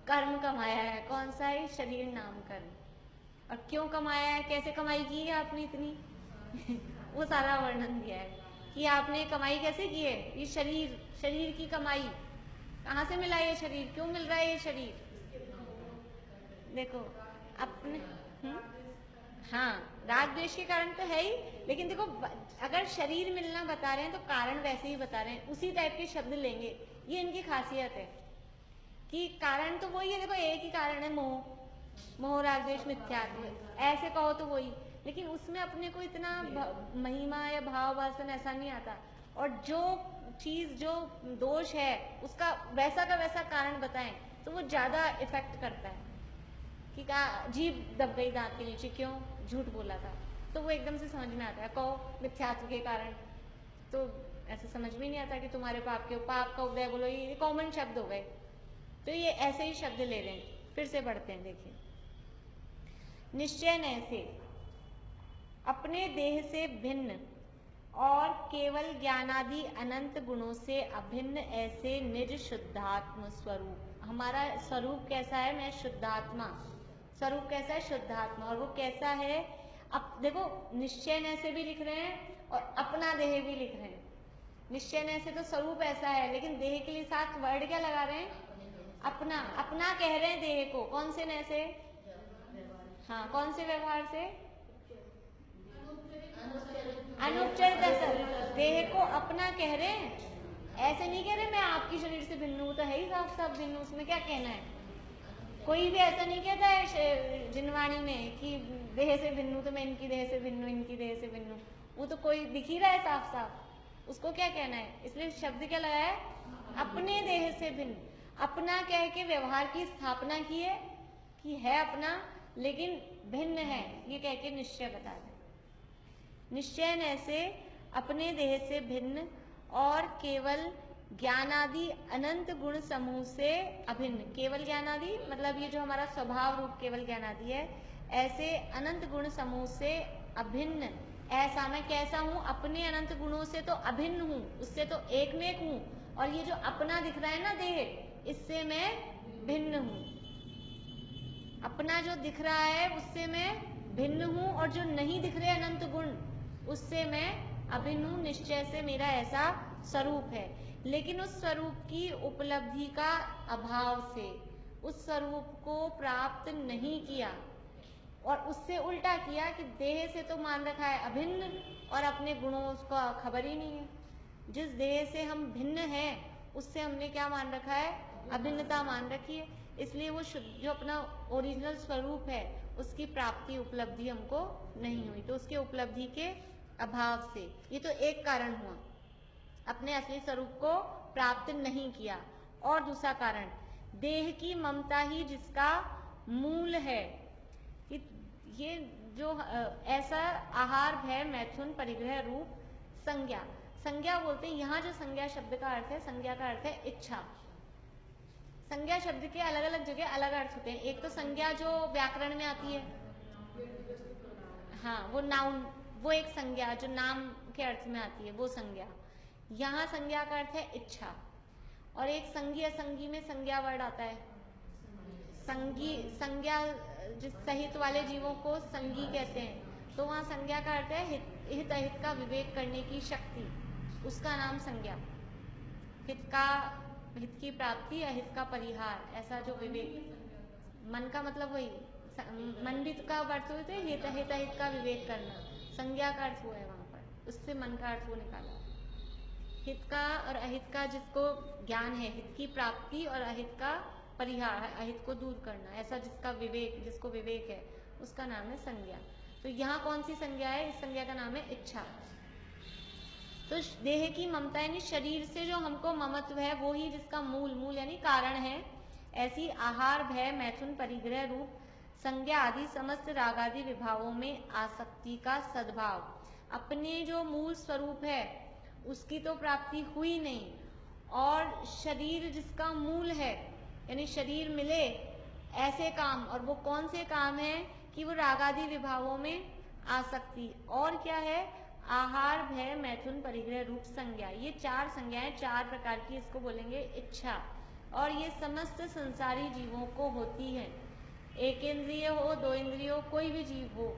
कर्म कमाया है। कौन सा है, शरीर नाम कर्म। और क्यों कमाया है, कैसे कमाई की है आपने इतनी वो सारा वर्णन दिया है कि आपने कमाई कैसे की है। ये शरीर की कमाई कहाँ से मिला ये शरीर, क्यों मिल रहा है ये शरीर, देखो अपने हाँ, राग द्वेष के कारण तो है ही, लेकिन देखो अगर शरीर मिलना बता रहे हैं तो कारण वैसे ही बता रहे हैं, उसी टाइप के शब्द लेंगे। ये इनकी खासियत है कि कारण तो वही है, देखो एक ही कारण है, मोह राग द्वेष मिथ्यात्व, ऐसे कहो तो वही, लेकिन उसमें अपने को इतना महिमा या भाव वासन ऐसा नहीं आता। और जो चीज जो दोष है उसका वैसा का वैसा कारण बताएं तो वो ज्यादा इफेक्ट करता है। कि जीभ दब गई दांत के नीचे, क्यों, झूठ बोला था, तो वो एकदम से समझ में आता है। कहो मिथ्यात्व के कारण, तो ऐसे समझ में नहीं आता कि तुम्हारे पाप का उदय बोलो, ये कॉमन शब्द हो गए। तो ये ऐसे ही शब्द ले रहे हैं, फिर से पढ़ते हैं, देखिए। निश्चय न से अपने देह से भिन्न और केवल ज्ञानादि अनंत गुणों से अभिन्न ऐसे निज शुद्धात्म स्वरूप, हमारा स्वरूप कैसा है, मैं शुद्धात्मा, स्वरूप कैसा है, शुद्धात्मा। और वो कैसा है, अब देखो निश्चय न से भी लिख रहे हैं और अपना देह भी लिख रहे हैं। निश्चय न से तो स्वरूप ऐसा है, लेकिन देह के लिए साथ वर्ड क्या लगा रहे हैं, अपना। अपना कह रहे हैं देह को, कौन से न से, हाँ कौन से व्यवहार से, अनुपचरित असर, देह को अपना कह रहे हैं। ऐसे नहीं कह रहे मैं आपकी शरीर से भिन्न हूं, तो है ही साफ साफ भिन्न, उसमें क्या कहना है। कोई भी ऐसा नहीं कहता है जिनवाणी में कि देह से भिन्न हूं, तो मैं इनकी देह से भिन्न हूं, इनकी देह से भिन्न हूं, वो तो कोई दिख ही रहा है साफ साफ, उसको क्या कहना है। इसलिए शब्द क्या लगाया है, अपने देह से भिन्न। अपना कह के व्यवहार की स्थापना की है कि है अपना, लेकिन भिन्न है, ये कह के निश्चय बता दे। निश्चय न से अपने देह से भिन्न और केवल ज्ञानादि अनंत गुण समूह से अभिन्न, केवल ज्ञानादि मतलब ये जो हमारा स्वभाव रूप केवल ज्ञानादि है, ऐसे अनंत गुण समूह से अभिन्न, ऐसा मैं कैसा हूं, अपने अनंत गुणों से तो अभिन्न हूं, उससे तो एक में एक हूं, और ये जो अपना दिख रहा है ना देह, इससे मैं भिन्न हूं। अपना जो दिख रहा है उससे मैं भिन्न हूं, और जो नहीं दिख रहे अनंत गुण उससे मैं अभिन्न हूं। निश्चय से मेरा ऐसा स्वरूप है, लेकिन उस स्वरूप की उपलब्धि का अभाव से उस स्वरूप को प्राप्त नहीं किया, और उससे उल्टा किया कि देह से तो मान रखा है अभिन्न और अपने गुणों उसका खबर ही नहीं है। जिस देह से हम भिन्न हैं उससे हमने क्या मान रखा है, अभिन्नता मान रखी है। इसलिए वो शुद्ध जो अपना ओरिजिनल स्वरूप है उसकी प्राप्ति उपलब्धि हमको नहीं हुई, तो उसके उपलब्धि के अभाव से, ये तो एक कारण हुआ, अपने असली स्वरूप को प्राप्त नहीं किया। और दूसरा कारण, देह की ममता ही जिसका मूल है। ये जो ऐसा आहार, भय, मैथुन, परिग्रह रूप संज्ञा, संज्ञा बोलते हैं, यहाँ जो संज्ञा शब्द का अर्थ है, संज्ञा का अर्थ है इच्छा। संज्ञा शब्द के अलग अलग जगह अलग अर्थ होते हैं। एक तो संज्ञा जो व्याकरण में आती है, हाँ वो नाउन, वो एक संज्ञा जो नाम के अर्थ में आती है, वो संज्ञा। यहाँ संज्ञा का अर्थ है इच्छा। और एक संज्ञी असंज्ञी में संज्ञा वर्ड आता है, संज्ञी, संज्ञा जिस सहित वाले जीवों को संज्ञी कहते हैं, तो वहाँ संज्ञा का अर्थ है हित अहित का विवेक करने की शक्ति, उसका नाम संज्ञा। हित की प्राप्ति, अहित का परिहार, ऐसा जो विवेक, मन का मतलब वही, मन भी का अर्थ होते हैं हित अहित का विवेक करना, संज्ञा का अर्थ हुआ है वहां पर, उससे मन का अर्थ वो निकाला। हित का और अहित का जिसको ज्ञान है, हित की प्राप्ति और अहित का परिहार, अहित को दूर करना, ऐसा जिसका विवेक, जिसको विवेक है, उसका नाम है संज्ञा। तो यहाँ कौन सी संज्ञा है, इस संज्ञा का नाम है इच्छा। तो देह की ममता यानी शरीर से जो हमको ममत्व है वो ही जिसका मूल यानी कारण है। ऐसी आहार, भय, मैथुन, परिग्रह, रूप, संज्ञा आदि समस्त रागादि विभावों में आसक्ति का सद्भाव, अपने जो मूल स्वरूप है उसकी तो प्राप्ति हुई नहीं, और शरीर जिसका मूल है यानी शरीर मिले ऐसे काम, और वो कौन से काम है कि वो रागादि विभावों में आसक्ति, और क्या है, आहार, भय, मैथुन, परिग्रह, रूप, संज्ञा, ये 4 संज्ञाएं 4 प्रकार की इसको बोलेंगे इच्छा, और ये समस्त संसारी जीवों को होती है। एक इंद्रिय हो, 2 इंद्रिय हो, कोई भी जीव हो,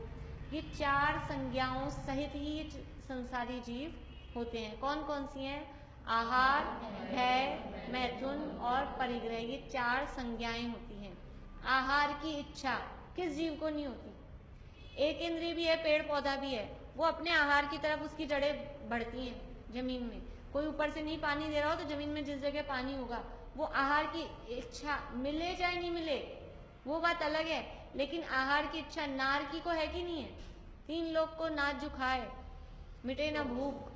ये 4 संज्ञाओं सहित ही संसारी जीव होते हैं। कौन कौन सी हैं? आहार, भय, मैथुन और परिग्रह, ये 4 संज्ञाएं होती हैं। आहार की इच्छा किस जीव को नहीं होती? एक इंद्रिय भी है, पेड़ पौधा भी है, वो अपने आहार की तरफ उसकी जड़ें बढ़ती हैं जमीन में। कोई ऊपर से नहीं पानी दे रहा हो तो जमीन में जिस जगह पानी होगा वो आहार की इच्छा, मिले चाहे नहीं मिले वो बात अलग है, लेकिन आहार की इच्छा नार की को है कि नहीं है? 3 लोग को नाच जो खाए मिटे ना भूख,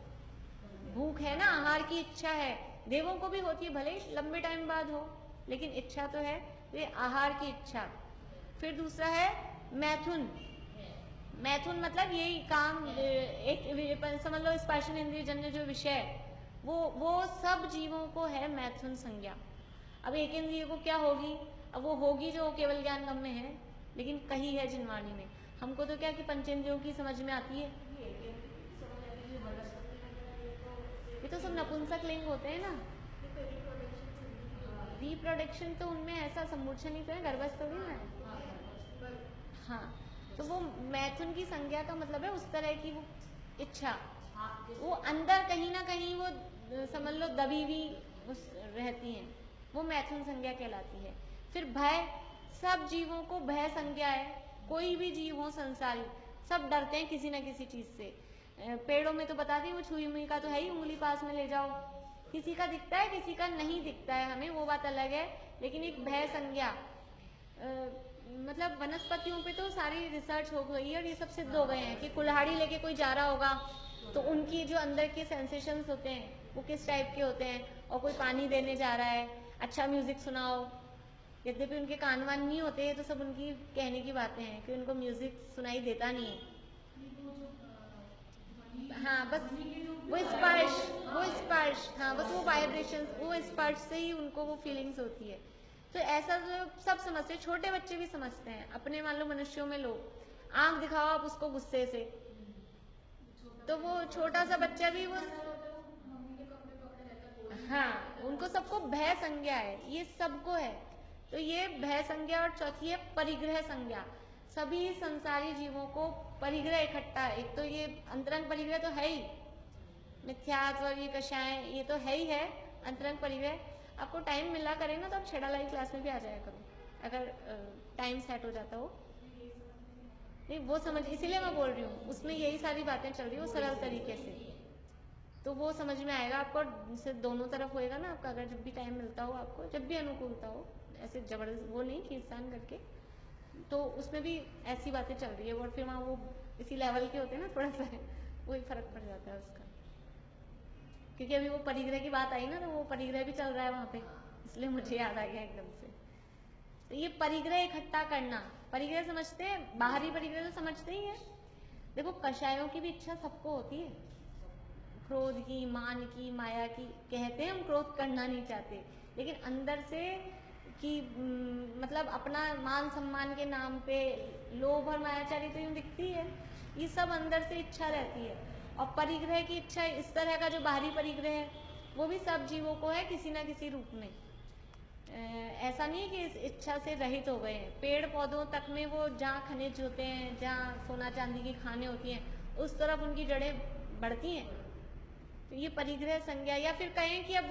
भूख है ना, आहार की इच्छा है। देवों को भी होती है, भले ही लंबे टाइम बाद हो, लेकिन इच्छा तो है, ये आहार की इच्छा। फिर दूसरा है मैथुन। मैथुन मतलब यही काम, एक समझ लो स्पर्शन इंद्रिय जन्य जो विषय, वो सब जीवों को है मैथुन संज्ञा। अब एक इंद्रिय को क्या होगी? अब वो होगी जो केवल ज्ञान गम में है, लेकिन कही है जिनवाणी में। हमको तो क्या कि पंचेंद्रियों की समझ में आती है। ये तो सब नपुंसक लिंग होते हैं ना। रिप्रोडक्शन तो उनमें ऐसा सम्मूर्छन ही तो है, गर्भस्थ थोड़ी ना है। हाँ, तो वो मैथुन की संज्ञा का मतलब है उस तरह की वो इच्छा, वो अंदर कहीं ना कहीं वो समझ लो दबी हुई रहती हैं, वो मैथुन संज्ञा कहलाती है। फिर भय, सब जीवों को भय संज्ञा है। कोई भी जीव हो संसारी, सब डरते हैं किसी न किसी चीज से। पेड़ों में तो बताती है वो छुई मुई का तो है ही, उंगली पास में ले जाओ, किसी का दिखता है किसी का नहीं दिखता है हमें, वो बात अलग है, लेकिन एक भय संज्ञा। मतलब वनस्पतियों पे तो सारी रिसर्च हो गई है और ये सब सिद्ध हो गए हैं कि कुल्हाड़ी लेके कोई जा रहा होगा तो उनकी जो अंदर के सेंसेशंस होते हैं वो किस टाइप के होते हैं, और कोई पानी देने जा रहा है, अच्छा म्यूजिक सुनाओ, यद्यपि उनके कान वान नहीं होते हैं, तो सब उनकी कहने की बातें हैं कि उनको म्यूजिक सुनाई देता नहीं है। हाँ बस वो स्पर्श, हाँ बस वो वाइब्रेशन, वो स्पर्श से ही उनको वो फीलिंग्स होती है। तो ऐसा जो सब समझते हैं, छोटे बच्चे भी समझते हैं। अपने मान लो मनुष्यों में लो, आंख दिखाओ आप उसको गुस्से से, तो वो छोटा सा बच्चा भी वो, हाँ उनको सबको भय संज्ञा है, ये सबको है। तो ये भय संज्ञा, और चौथी है परिग्रह संज्ञा। सभी संसारी जीवों को परिग्रह इकट्ठा, एक तो ये अंतरंग परिग्रह तो है ही, मिथ्यात्व और ये कषाय ये तो है ही है, अंतरंग परिग्रह। आपको टाइम मिला करे ना तो आप छेड़ा लाई क्लास में भी आ जाया करो, अगर टाइम सेट हो जाता हो। नहीं वो समझ, इसीलिए मैं बोल रही हूँ, उसमें यही सारी बातें चल रही है वो सरल तरीके से, तो वो समझ में आएगा आपको। से दोनों तरफ होएगा ना आपका, अगर जब भी टाइम मिलता हो आपको, जब भी अनुकूलता हो, ऐसे जबरदस्त वो नहीं खींचतान करके, तो उसमें भी ऐसी बातें चल रही है। और फिर वहाँ वो इसी लेवल के होते हैं ना, थोड़ा सा वही फर्क पड़ जाता है उसका, क्योंकि अभी वो परिग्रह की बात आई ना, तो वो परिग्रह भी चल रहा है वहाँ पे, इसलिए मुझे याद आ गया एकदम से। तो ये परिग्रह इकट्ठा करना, परिग्रह समझते हैं, बाहरी परिग्रह तो समझते ही है। देखो कषायों की भी इच्छा सबको होती है, क्रोध की, मान की, माया की। कहते हैं हम क्रोध करना नहीं चाहते, लेकिन अंदर से कि मतलब अपना मान सम्मान के नाम पे लोभ और मायाचारी तो यूं दिखती है, ये सब अंदर से इच्छा रहती है। और परिग्रह की इच्छा इस तरह का जो बाहरी परिग्रह है वो भी सब जीवों को है किसी ना किसी रूप में। ऐसा नहीं है कि इस इच्छा से रहित हो गए हैं। पेड़ पौधों तक में वो जहाँ खनिज होते हैं, जहाँ सोना चांदी की खानें होती हैं, उस तरफ उनकी जड़ें बढ़ती हैं। तो ये परिग्रह संज्ञा, या फिर कहें कि अब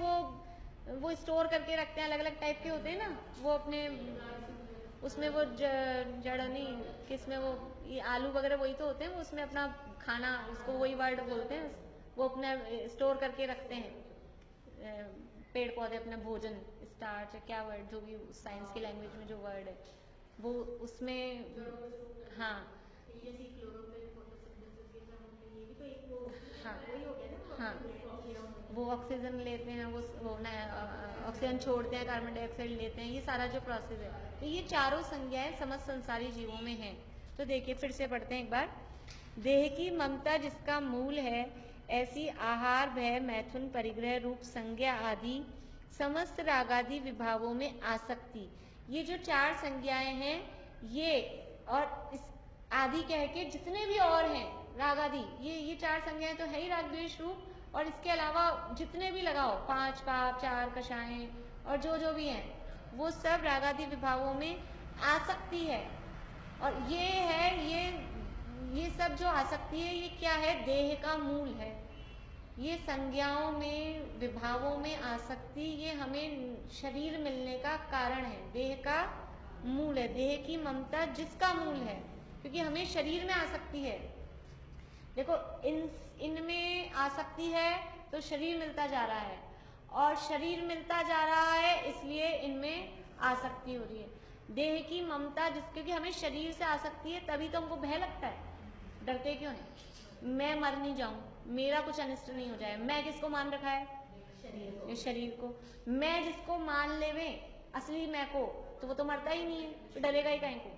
वो स्टोर करके रखते हैं, अलग अलग टाइप के होते हैं ना, वो अपने उसमें वो जड़ नहीं, किसमें वो ये आलू वगैरह वही तो होते हैं, वो उसमें अपना खाना, उसको वही वर्ड बोलते हैं, वो अपना स्टोर करके रखते हैं पेड़ पौधे, अपना भोजन, स्टार्च क्या वर्ड जो भी साइंस की लैंग्वेज में जो वर्ड है वो उसमें, हाँ हाँ हाँ वो ऑक्सीजन लेते हैं, वो ऑक्सीजन छोड़ते हैं, कार्बन डाइऑक्साइड लेते हैं, ये सारा जो प्रोसेस है। तो ये चारों संज्ञाएं समस्त संसारी जीवों में हैं। तो देखिए फिर से पढ़ते हैं एक बार। देह की ममता जिसका मूल है, ऐसी आहार, भय, मैथुन, परिग्रह, रूप, संज्ञा आदि समस्त रागादि विभावों में आसक्ति। ये जो चार संज्ञाएं हैं, ये और इस आदि कह के जितने भी और हैं रागादि, ये चार संज्ञाएं तो है ही राग द्वेष रूप, और इसके अलावा जितने भी लगाओ, 5 पाप, 4 कषाएं और जो भी हैं, वो सब रागादि विभावों में आसक्ति है। और ये है, ये सब जो आसक्ति है, ये क्या है? देह का मूल है। ये संज्ञाओं में, विभावों में आसक्ति, ये हमें शरीर मिलने का कारण है, देह का मूल है। देह की ममता जिसका मूल है, क्योंकि हमें शरीर में आसक्ति है। देखो, इनमें आसक्ति है तो शरीर मिलता जा रहा है, और शरीर मिलता जा रहा है इसलिए इनमें आसक्ति हो रही है। देह की ममता क्योंकि हमें शरीर से आसक्ति है, तभी तो हमको भय लगता है। डरते क्यों हैं? मैं मर नहीं जाऊं, मेरा कुछ अनिष्ट नहीं हो जाए। मैं किसको मान रखा है? शरीर को। मैं जिसको मान लेवे असली मैं को, तो वो तो मरता ही नहीं है, तो डरेगा ही काहे को?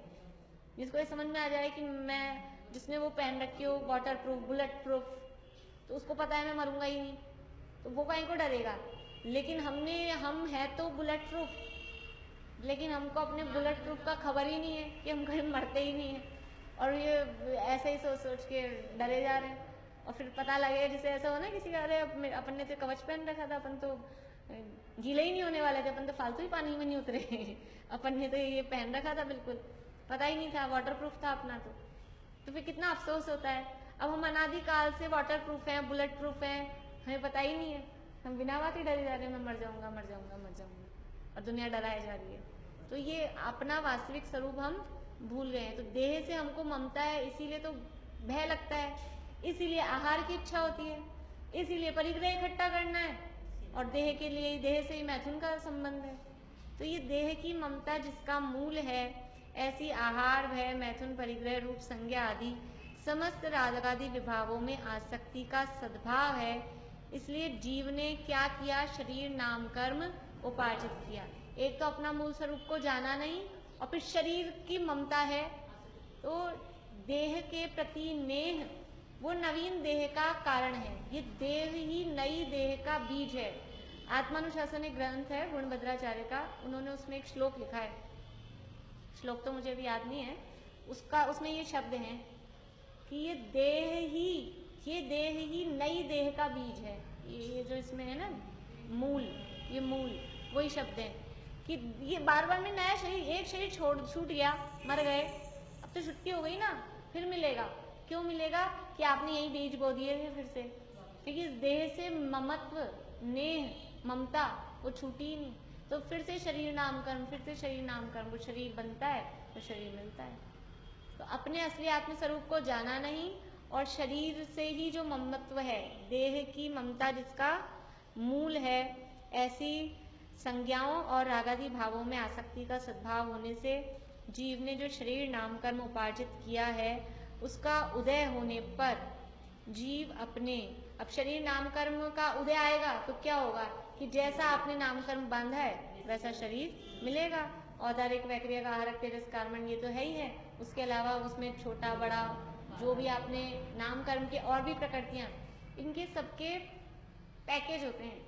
जिसको ये समझ में आ जाए कि मैं, जिसने वो पहन रखी हो वाटर प्रूफ, बुलेट प्रूफ, तो उसको पता है मैं मरूंगा ही नहीं, तो वो काहे को डरेगा? लेकिन हम है तो बुलेट प्रूफ, लेकिन हमको अपने बुलेट प्रूफ का खबर ही नहीं है कि हम कहीं मरते ही नहीं है, और ये ऐसे ही सोच के डरे जा रहे हैं। और फिर पता लगेगा, जैसे ऐसा हो ना, किसी का, अरे अपन ने तो कवच पहन रखा था, अपन तो गीले ही नहीं होने वाले थे, अपन तो फालतू ही पानी में नहीं उतरे अपन ने तो ये पहन रखा था, बिल्कुल पता ही नहीं था, वाटर प्रूफ था अपना। तो फिर कितना अफसोस होता है। अब हम अनादिकाल से वाटर प्रूफ हैं, बुलेट प्रूफ हैं, हमें पता ही नहीं है, हम बिना बात ही डरे जा रहे हैं, मैं मर जाऊंगा मर जाऊंगा मर जाऊंगा, और दुनिया डराई जा रही है। तो ये अपना वास्तविक स्वरूप हम भूल गए हैं। तो देह से हमको ममता है, इसीलिए तो भय लगता है, इसीलिए आहार की इच्छा होती है, इसीलिए परिग्रह इकट्ठा करना है, और देह के लिए, देह से ही मैथुन का संबंध है। तो ये देह की ममता जिसका मूल है, ऐसी आहार, भय, मैथुन, परिग्रह, रूप, संज्ञा आदि समस्त रागादि विभावों में आसक्ति का सद्भाव है। इसलिए जीव ने क्या किया? शरीर नाम कर्म उपार्जित किया। एक तो अपना मूल स्वरूप को जाना नहीं, और फिर शरीर की ममता है, तो देह के प्रति नेह वो नवीन देह का कारण है। ये देह ही नई देह का बीज है। आत्मानुशासन एक ग्रंथ है गुणभद्राचार्य का, उन्होंने उसमें एक श्लोक लिखा है, श्लोक तो मुझे अभी याद नहीं है उसका, उसमें ये शब्द हैं कि ये देह ही नई देह का बीज है। ये जो इसमें है ना मूल, ये मूल वही शब्द है कि ये बार बार में नया शरीर, एक शरीर छूट गया, मर गए, अब तो छुट्टी हो गई ना, फिर मिलेगा। क्यों मिलेगा? कि आपने यही बीज बो दिए थे फिर से, क्योंकि इस देह से ममत्व, नेह, ममता वो छूटी ही नहीं। तो फिर से शरीर नाम कर्म, फिर से शरीर नाम कर्म, वो शरीर बनता है तो शरीर मिलता है। तो अपने असली आत्म स्वरूप को जाना नहीं, और शरीर से ही जो ममत्व है, देह की ममता जिसका मूल है, ऐसी संज्ञाओं और रागादि भावों में आसक्ति का सद्भाव होने से जीव ने जो शरीर नाम कर्म उपार्जित किया है, उसका उदय होने पर जीव अपने, अब शरीर नाम कर्म का उदय आएगा तो क्या होगा कि जैसा आपने नाम कर्म बांधा है वैसा शरीर मिलेगा। औदारिक, वैक्रियक, आहारक, तेजस, कार्बन, ये तो है ही है। उसके अलावा उसमें छोटा बड़ा जो भी आपने नाम कर्म के और भी प्रकृतियां, इनके सबके पैकेज होते हैं।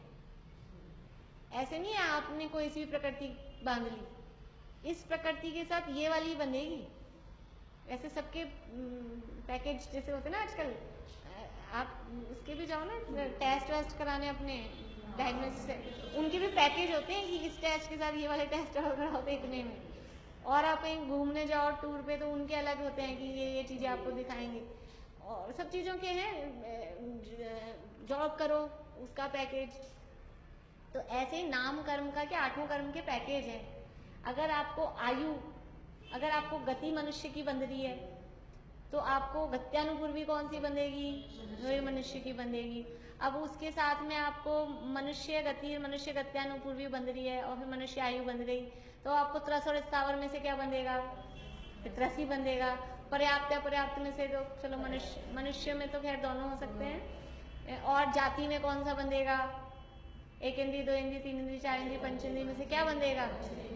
ऐसे नहीं है आपने कोई सी भी प्रकृति बांध ली, इस प्रकृति के साथ ये वाली बंधेगी, ऐसे सबके पैकेज जैसे होते ना आजकल। आप उसके भी जाओ ना टेस्ट वेस्ट कराने अपने डायग्नोसिस से, उनके भी पैकेज होते हैं कि इस टेस्ट के साथ ये वाले टेस्ट और कराओ तो इतने में। और आप कहीं घूमने जाओ टूर पे तो उनके अलग होते हैं कि ये चीजें आपको दिखाएंगे, और सब चीजों के हैं। जॉब करो उसका पैकेज। तो ऐसे ही नाम कर्म का क्या, 8 कर्म के पैकेज हैं। अगर आपको आयु, अगर आपको गति मनुष्य की बंध रही है तो आपको गत्यानुपूर्वी कौन सी बंधेगी? मनुष्य की बंधेगी। अब उसके साथ में आपको मनुष्य गति, मनुष्य गत्यानुपूर्वी बंध रही है, और फिर मनुष्य आयु बंध गई, तो आपको त्रस और स्थावर में से क्या बंधेगा? त्रस ही बंधेगा। पर्याप्त अपर्याप्त में से तो चलो मनुष्य में तो खैर दोनों हो सकते हैं, और जाति में कौन सा बंधेगा? एक इंद्रिय, दो इंद्रिय, तीन इंद्रिय, चार इंद्रिय, पंच इंद्रिय में से क्या बंधेगा?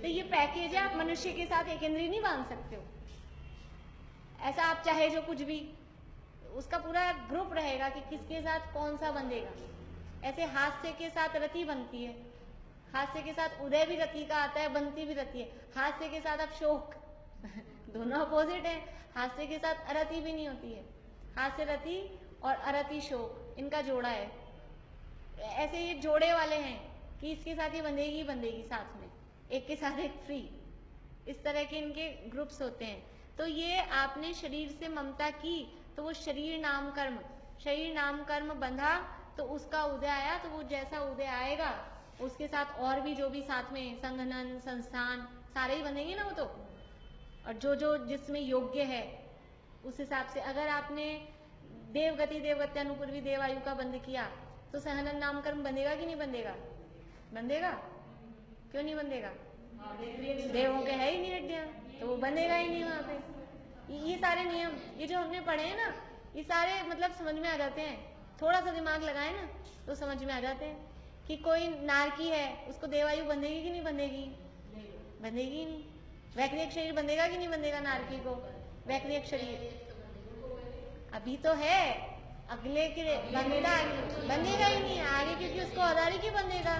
तो ये पैकेज है, आप मनुष्य के साथ एक इंद्रिय नहीं बांध सकते हो। ऐसा आप चाहे जो कुछ भी, उसका पूरा ग्रुप रहेगा कि किसके साथ कौन सा बंधेगा। ऐसे हास्य के साथ रति बनती है, हास्य के साथ उदय भी रति का आता है, बनती भी रति है। हास्य के साथ अब शोक दोनों अपोजिट है। हास्य के साथ अरति भी नहीं होती है। हास्य रति और अरति शोक, इनका जोड़ा है। ऐसे ये जोड़े वाले हैं कि इसके साथ ही बंधेगी बंधेगी साथ में, एक के साथ एक फ्री, इस तरह के इनके ग्रुप्स होते हैं। तो ये आपने शरीर से ममता की तो वो शरीर नाम कर्म, शरीर नाम कर्म बंधा तो उसका उदय आया। तो वो जैसा उदय आएगा उसके साथ और भी जो भी साथ में संघनन संस्थान सारे ही बनेंगे ना वो तो। और जो जो जिसमें योग्य है उस हिसाब से, अगर आपने देवगति देवगति अनुपूर्वी देवायु का बंध किया तो सहनन नाम कर्म बंधेगा कि नहीं बंधेगा? बंधेगा। क्यों नहीं बंधेगा? देवों के है ही नहीं हड्डियां, तो वो बंधेगा ही नहीं वहां पे। ये सारे नियम ये जो हमने पढ़े हैं ना, ये सारे मतलब समझ में आ जाते हैं। थोड़ा सा दिमाग लगाए ना तो समझ में आ जाते हैं कि कोई नारकी है, उसको देवायु बंधेगी कि नहीं बंधेगी? बंधेगी ही नहीं। वैक्रियक शरीर बंधेगा कि नहीं बंधेगा नारकी को? वैक्रियक शरीर अभी तो है, अगले के बंधेगा ही नहीं आगे, क्योंकि उसको अदारी की बंधेगा,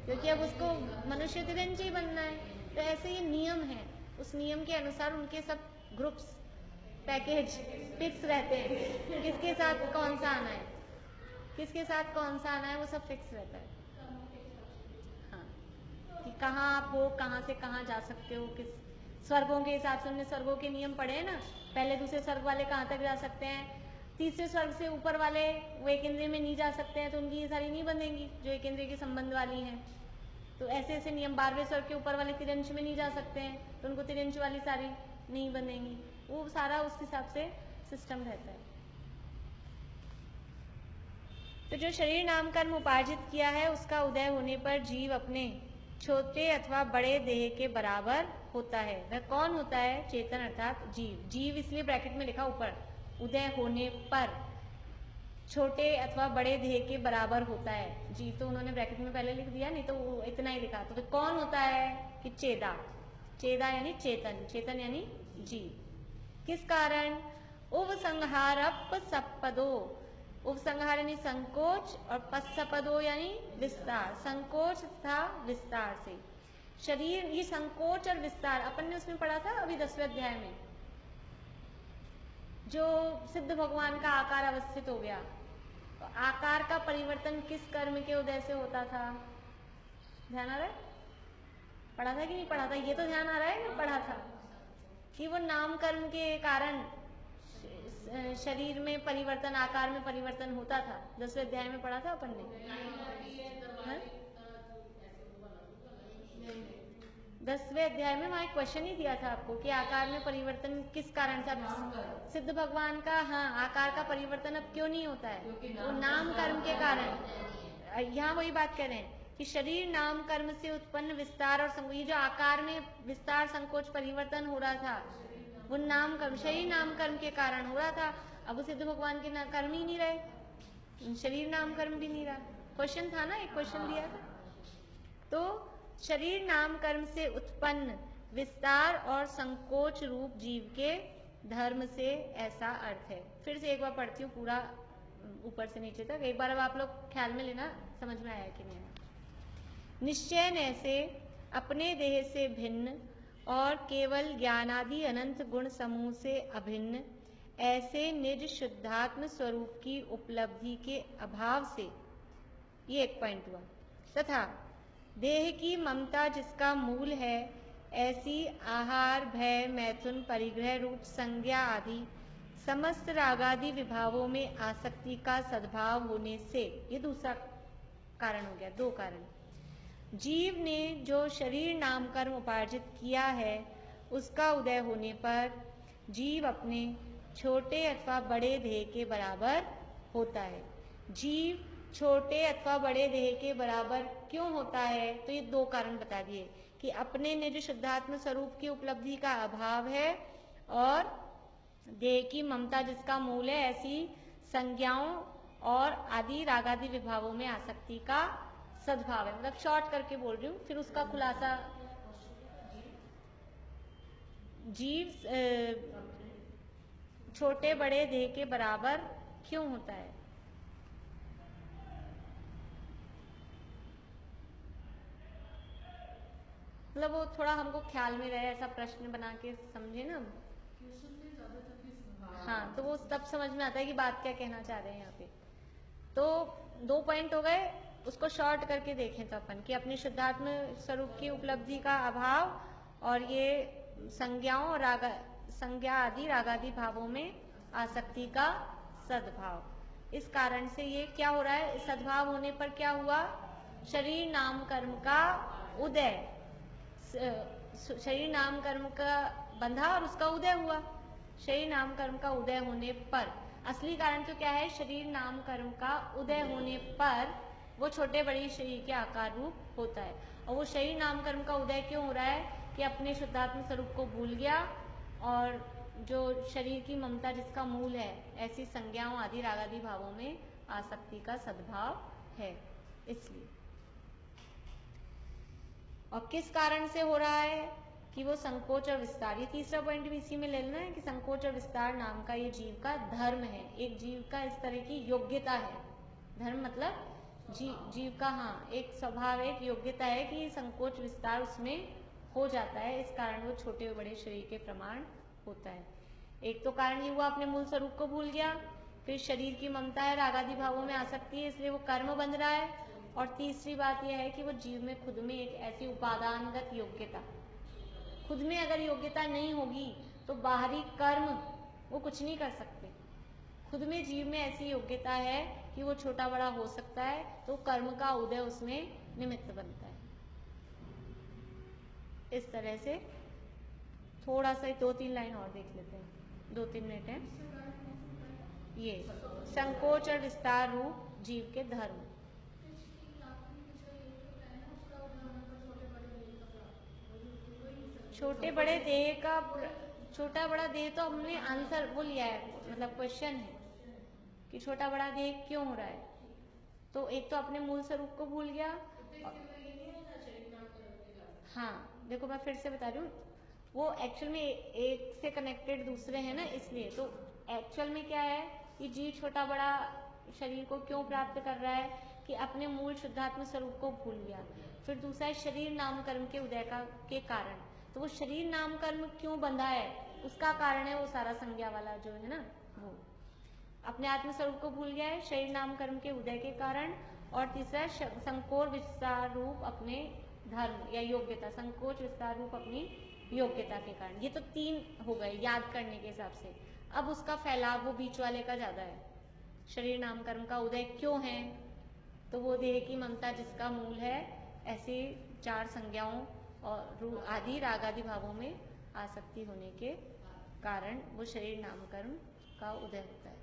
क्योंकि अब उसको मनुष्य तिरंज ही बनना है। तो ऐसे ये नियम है, उस नियम के अनुसार उनके सब ग्रुप्स पैकेज फिक्स रहते हैं। किसके साथ कौन सा आना है, किसके साथ कौन सा आना है, वो सब फिक्स रहता है। हाँ, कि कहाँ आप हो, कहाँ से कहाँ जा सकते हो, किस स्वर्गों के हिसाब से। हमने स्वर्गों के नियम पढ़े हैं ना, पहले दूसरे स्वर्ग वाले कहाँ तक जा सकते हैं, तीसरे स्वर्ग से ऊपर वाले वो एक इंद्रिय में नहीं जा सकते हैं, तो उनकी ये सारी नहीं बंधेंगी जो एक इंद्रिय के संबंध वाली हैं। तो ऐसे ऐसे नियम, 12वें स्वर्ग के ऊपर वाले तिरंश में नहीं जा सकते हैं, तो उनको तिरंश वाली सारी नहीं बंधेंगी। वो सारा उस हिसाब से सिस्टम रहता है। तो जो शरीर नाम कर्म उपार्जित किया है उसका उदय होने पर जीव अपने छोटे अथवा बड़े देह के बराबर होता है। वह कौन होता है? चेतन अर्थात जीव। जीव इसलिए ब्रैकेट में लिखा ऊपर, उदय होने पर छोटे अथवा बड़े देह के बराबर होता है। जीव तो उन्होंने ब्रैकेट में पहले लिख दिया, नहीं तो वो इतना ही लिखा। तो फिर कौन होता है कि चेदा, चेदा यानी चेतन, चेतन यानी जीव। किस कारण? उपसंहारप सपदो, उपसंहार यानी संकोच और पस्सपदो यानी विस्तार, संकोच तथा विस्तार से शरीर। ये संकोच और विस्तार अपन ने उसमें पढ़ा था अभी 10वें अध्याय में, जो सिद्ध भगवान का आकार अवस्थित हो गया। तो आकार का परिवर्तन किस कर्म के उदय से होता था? ध्यान आ रहा है? पढ़ा था कि नहीं पढ़ा था? ये तो ध्यान आ रहा है ना, पढ़ा था कि वो नाम कर्म के कारण शरीर में परिवर्तन, आकार में परिवर्तन होता था। 10वें अध्याय में पढ़ा था अपन ने। 10वें अध्याय में वहां एक क्वेश्चन ही दिया था आपको कि आकार में परिवर्तन किस कारण से? सिद्ध भगवान का, हाँ, आकार का परिवर्तन अब क्यों नहीं होता है? वो नाम कर्म के कारण। यहाँ वही बात कर रहे हैं कि शरीर नाम कर्म से उत्पन्न विस्तार और संकोच, ये जो आकार में विस्तार संकोच परिवर्तन हो रहा था वो नाम कर्म, शरीर नाम कर्म के कारण हो रहा था। अब वो सिद्ध भगवान के कर्म ही नहीं रहे, शरीर नाम कर्म भी नहीं रहा। क्वेश्चन था ना, एक क्वेश्चन दिया था। तो शरीर नाम कर्म से उत्पन्न विस्तार और संकोच रूप जीव के धर्म से, ऐसा अर्थ है। फिर से एक बार पढ़ती हूँ पूरा ऊपर से नीचे तक, एक बार अब आप लोग ख्याल में लेना, समझ में आया कि नहीं आया। निश्चय न से अपने देह से भिन्न और केवल ज्ञानादि अनंत गुण समूह से अभिन्न ऐसे निज शुद्धात्म स्वरूप की उपलब्धि के अभाव से, ये एक पॉइंट हुआ, तथा देह की ममता जिसका मूल है, ऐसी आहार भय मैथुन परिग्रह रूप संज्ञा आदि समस्त रागादि विभावों में आसक्ति का सद्भाव होने से, ये दूसरा कारण हो गया। दो कारण। जीव ने जो शरीर नाम कर्म उपार्जित किया है उसका उदय होने पर जीव अपने छोटे अथवा बड़े देह के बराबर होता है। जीव छोटे अथवा बड़े देह के बराबर क्यों होता है? तो ये दो कारण बता दिए कि अपने निज शुद्धात्म स्वरूप की उपलब्धि का अभाव है और देह की ममता जिसका मूल है, ऐसी संज्ञाओं और आदि रागादि विभावों में आसक्ति का सद्भाव है, मतलब शॉर्ट करके बोल रही हूँ, फिर उसका खुलासा। जीव छोटे बड़े देह के बराबर क्यों होता है? मतलब वो थोड़ा हमको ख्याल में रहे, ऐसा प्रश्न बना के समझे ना। हाँ, तो वो तब समझ में आता है कि बात क्या कहना चाह रहे हैं यहाँ पे। तो 2 पॉइंट हो गए, उसको शॉर्ट करके देखें तो अपन कि अपने शुद्धात्म स्वरूप की उपलब्धि का अभाव और ये संज्ञाओं और संज्ञा आदि रागादि भावों में आसक्ति का सद्भाव। इस कारण से ये क्या हो रहा है, सद्भाव होने पर क्या हुआ, शरीर नाम कर्म का उदय, शरीर नाम कर्म का बंधा और उसका उदय हुआ। शरीर नाम कर्म का उदय होने पर, असली कारण तो क्या है, शरीर नाम कर्म का उदय होने पर वो छोटे बड़े शरीर के आकार रूप होता है। और वो शरीर नाम कर्म का उदय क्यों हो रहा है कि अपने शुद्धात्म स्वरूप को भूल गया और जो शरीर की ममता जिसका मूल है, ऐसी संज्ञाओं आदि रागादि भावों में आसक्ति का सद्भाव है, इसलिए। और किस कारण से हो रहा है कि वो संकोच और विस्तार, ये तीसरा पॉइंट भी इसी में ले लेना है कि संकोच और विस्तार नाम का ये जीव का धर्म है, एक जीव का इस तरह की योग्यता है। धर्म मतलब जीव का, हाँ, एक स्वभाव, एक योग्यता है कि संकोच विस्तार उसमें हो जाता है, इस कारण वो छोटे बड़े शरीर के प्रमाण होता है। एक तो कारण ये हुआ अपने मूल स्वरूप को भूल गया, फिर शरीर की ममता है, रागादि भावों में आसक्ति है, इसलिए वो कर्म बंध रहा है। और तीसरी बात यह है कि वो जीव में खुद में एक ऐसी उपादानगत योग्यता, खुद में अगर योग्यता नहीं होगी तो बाहरी कर्म वो कुछ नहीं कर सकते। खुद में जीव में ऐसी योग्यता है कि वो छोटा बड़ा हो सकता है, तो कर्म का उदय उसमें निमित्त बनता है। इस तरह से थोड़ा सा 2-3 लाइन और देख लेते हैं, 2-3 मिनट है। ये संकोच और विस्तार रूप जीव के धर्म। छोटे बड़े देह का, छोटा बड़ा देह तो हमने आंसर वो लिया है, मतलब क्वेश्चन है कि छोटा बड़ा देह क्यों हो रहा है। तो एक तो अपने मूल स्वरूप को भूल गया। हाँ, देखो मैं फिर से बता रही हूँ, वो एक्चुअल में एक से कनेक्टेड दूसरे हैं ना, इसलिए। तो एक्चुअल में क्या है कि जीव छोटा बड़ा शरीर को क्यों प्राप्त कर रहा है कि अपने मूल शुद्धात्म स्वरूप को भूल गया। फिर दूसरा है शरीर नाम कर्म के उदय का के कारण, तो वो शरीर नाम कर्म क्यों बंधा है, उसका कारण है वो सारा संज्ञा वाला जो है ना, वो अपने आत्म स्वरूप को भूल गया है शरीर नाम कर्म के उदय के कारण। और तीसरा संकोच विस्तार रूप अपने धर्म या योग्यता, संकोच विस्तार रूप अपनी योग्यता के कारण। ये तो 3 हो गए याद करने के हिसाब से। अब उसका फैलाव वो बीच वाले का ज्यादा है, शरीर नाम कर्म का उदय क्यों है, तो वो देह की ममता जिसका मूल है, ऐसे 4 संज्ञाओं और आदि रागादि भावों में आसक्ति होने के कारण वो शरीर नाम कर्म का उदय होता है।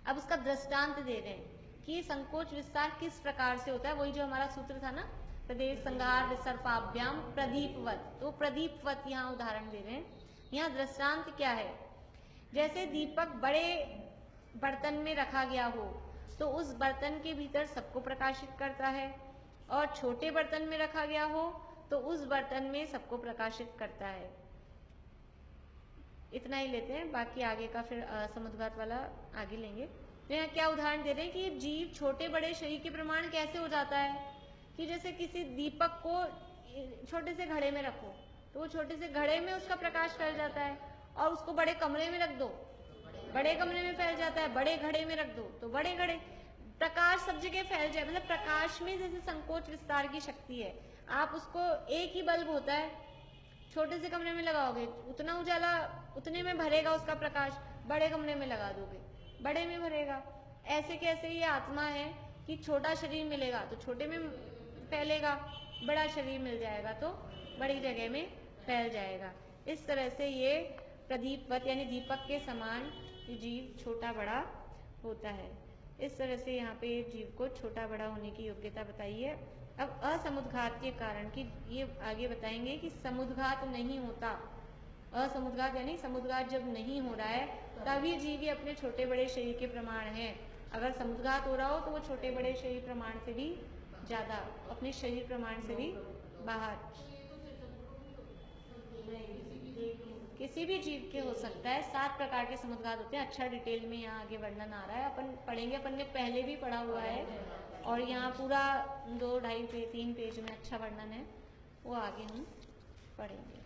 अब उसका दृष्टांत दे रहे हैं कि संकोच विस्तार किस प्रकार से होता है, वही जो हमारा सूत्र था ना, प्रदेश संगार विसर्पाभ्याम प्रदीपवत, तो प्रदीपवत यहाँ उदाहरण दे रहे हैं। यहाँ दृष्टांत क्या है, जैसे दीपक बड़े बर्तन में रखा गया हो तो उस बर्तन के भीतर सबको प्रकाशित करता है, और छोटे बर्तन में रखा गया हो तो उस बर्तन में सबको प्रकाशित करता है। इतना ही लेते हैं, बाकी आगे का फिर समुद्घात वाला आगे लेंगे। तो यहाँ क्या उदाहरण दे रहे हैं कि जीव छोटे बड़े शरीर के प्रमाण कैसे हो जाता है कि जैसे किसी दीपक को छोटे से घड़े में रखो तो वो छोटे से घड़े में उसका प्रकाश फैल जाता है, और उसको बड़े कमरे में रख दो बड़े कमरे में फैल जाता है, बड़े घड़े में रख दो तो बड़े घड़े, प्रकाश सब जगह फैल जाए। मतलब प्रकाश में जैसे संकोच विस्तार की शक्ति है, आप उसको, एक ही बल्ब होता है, छोटे से कमरे में लगाओगे उतना उजाला उतने में भरेगा उसका प्रकाश, बड़े कमरे में लगा दोगे बड़े में भरेगा। ऐसे कैसे ये आत्मा है कि छोटा शरीर मिलेगा तो छोटे में फैलेगा, बड़ा शरीर मिल जाएगा तो बड़ी जगह में फैल जाएगा। इस तरह से ये प्रदीपवत यानी दीपक के समान जीव छोटा बड़ा होता है। इस तरह से यहाँ पे जीव को छोटा बड़ा होने की योग्यता बताई है। अब असमुद्घात के कारण की ये आगे बताएंगे कि समुद्घात नहीं होता, असमुद्घात यानी समुद्घात जब नहीं हो रहा है तभी जीव अपने छोटे बड़े शरीर के प्रमाण है, अगर समुद्घात हो रहा हो तो वो छोटे बड़े शरीर प्रमाण से भी ज्यादा, अपने शरीर प्रमाण से भी बाहर, किसी भी जीव के हो सकता है। 7 प्रकार के समुद्घात होते हैं। अच्छा डिटेल में यहाँ आगे वर्णन आ रहा है, अपन पढ़ेंगे, अपन ने पहले भी पढ़ा हुआ है और यहाँ पूरा 2, 2.5 3 पेज में अच्छा वर्णन है, वो आगे हम पढ़ेंगे।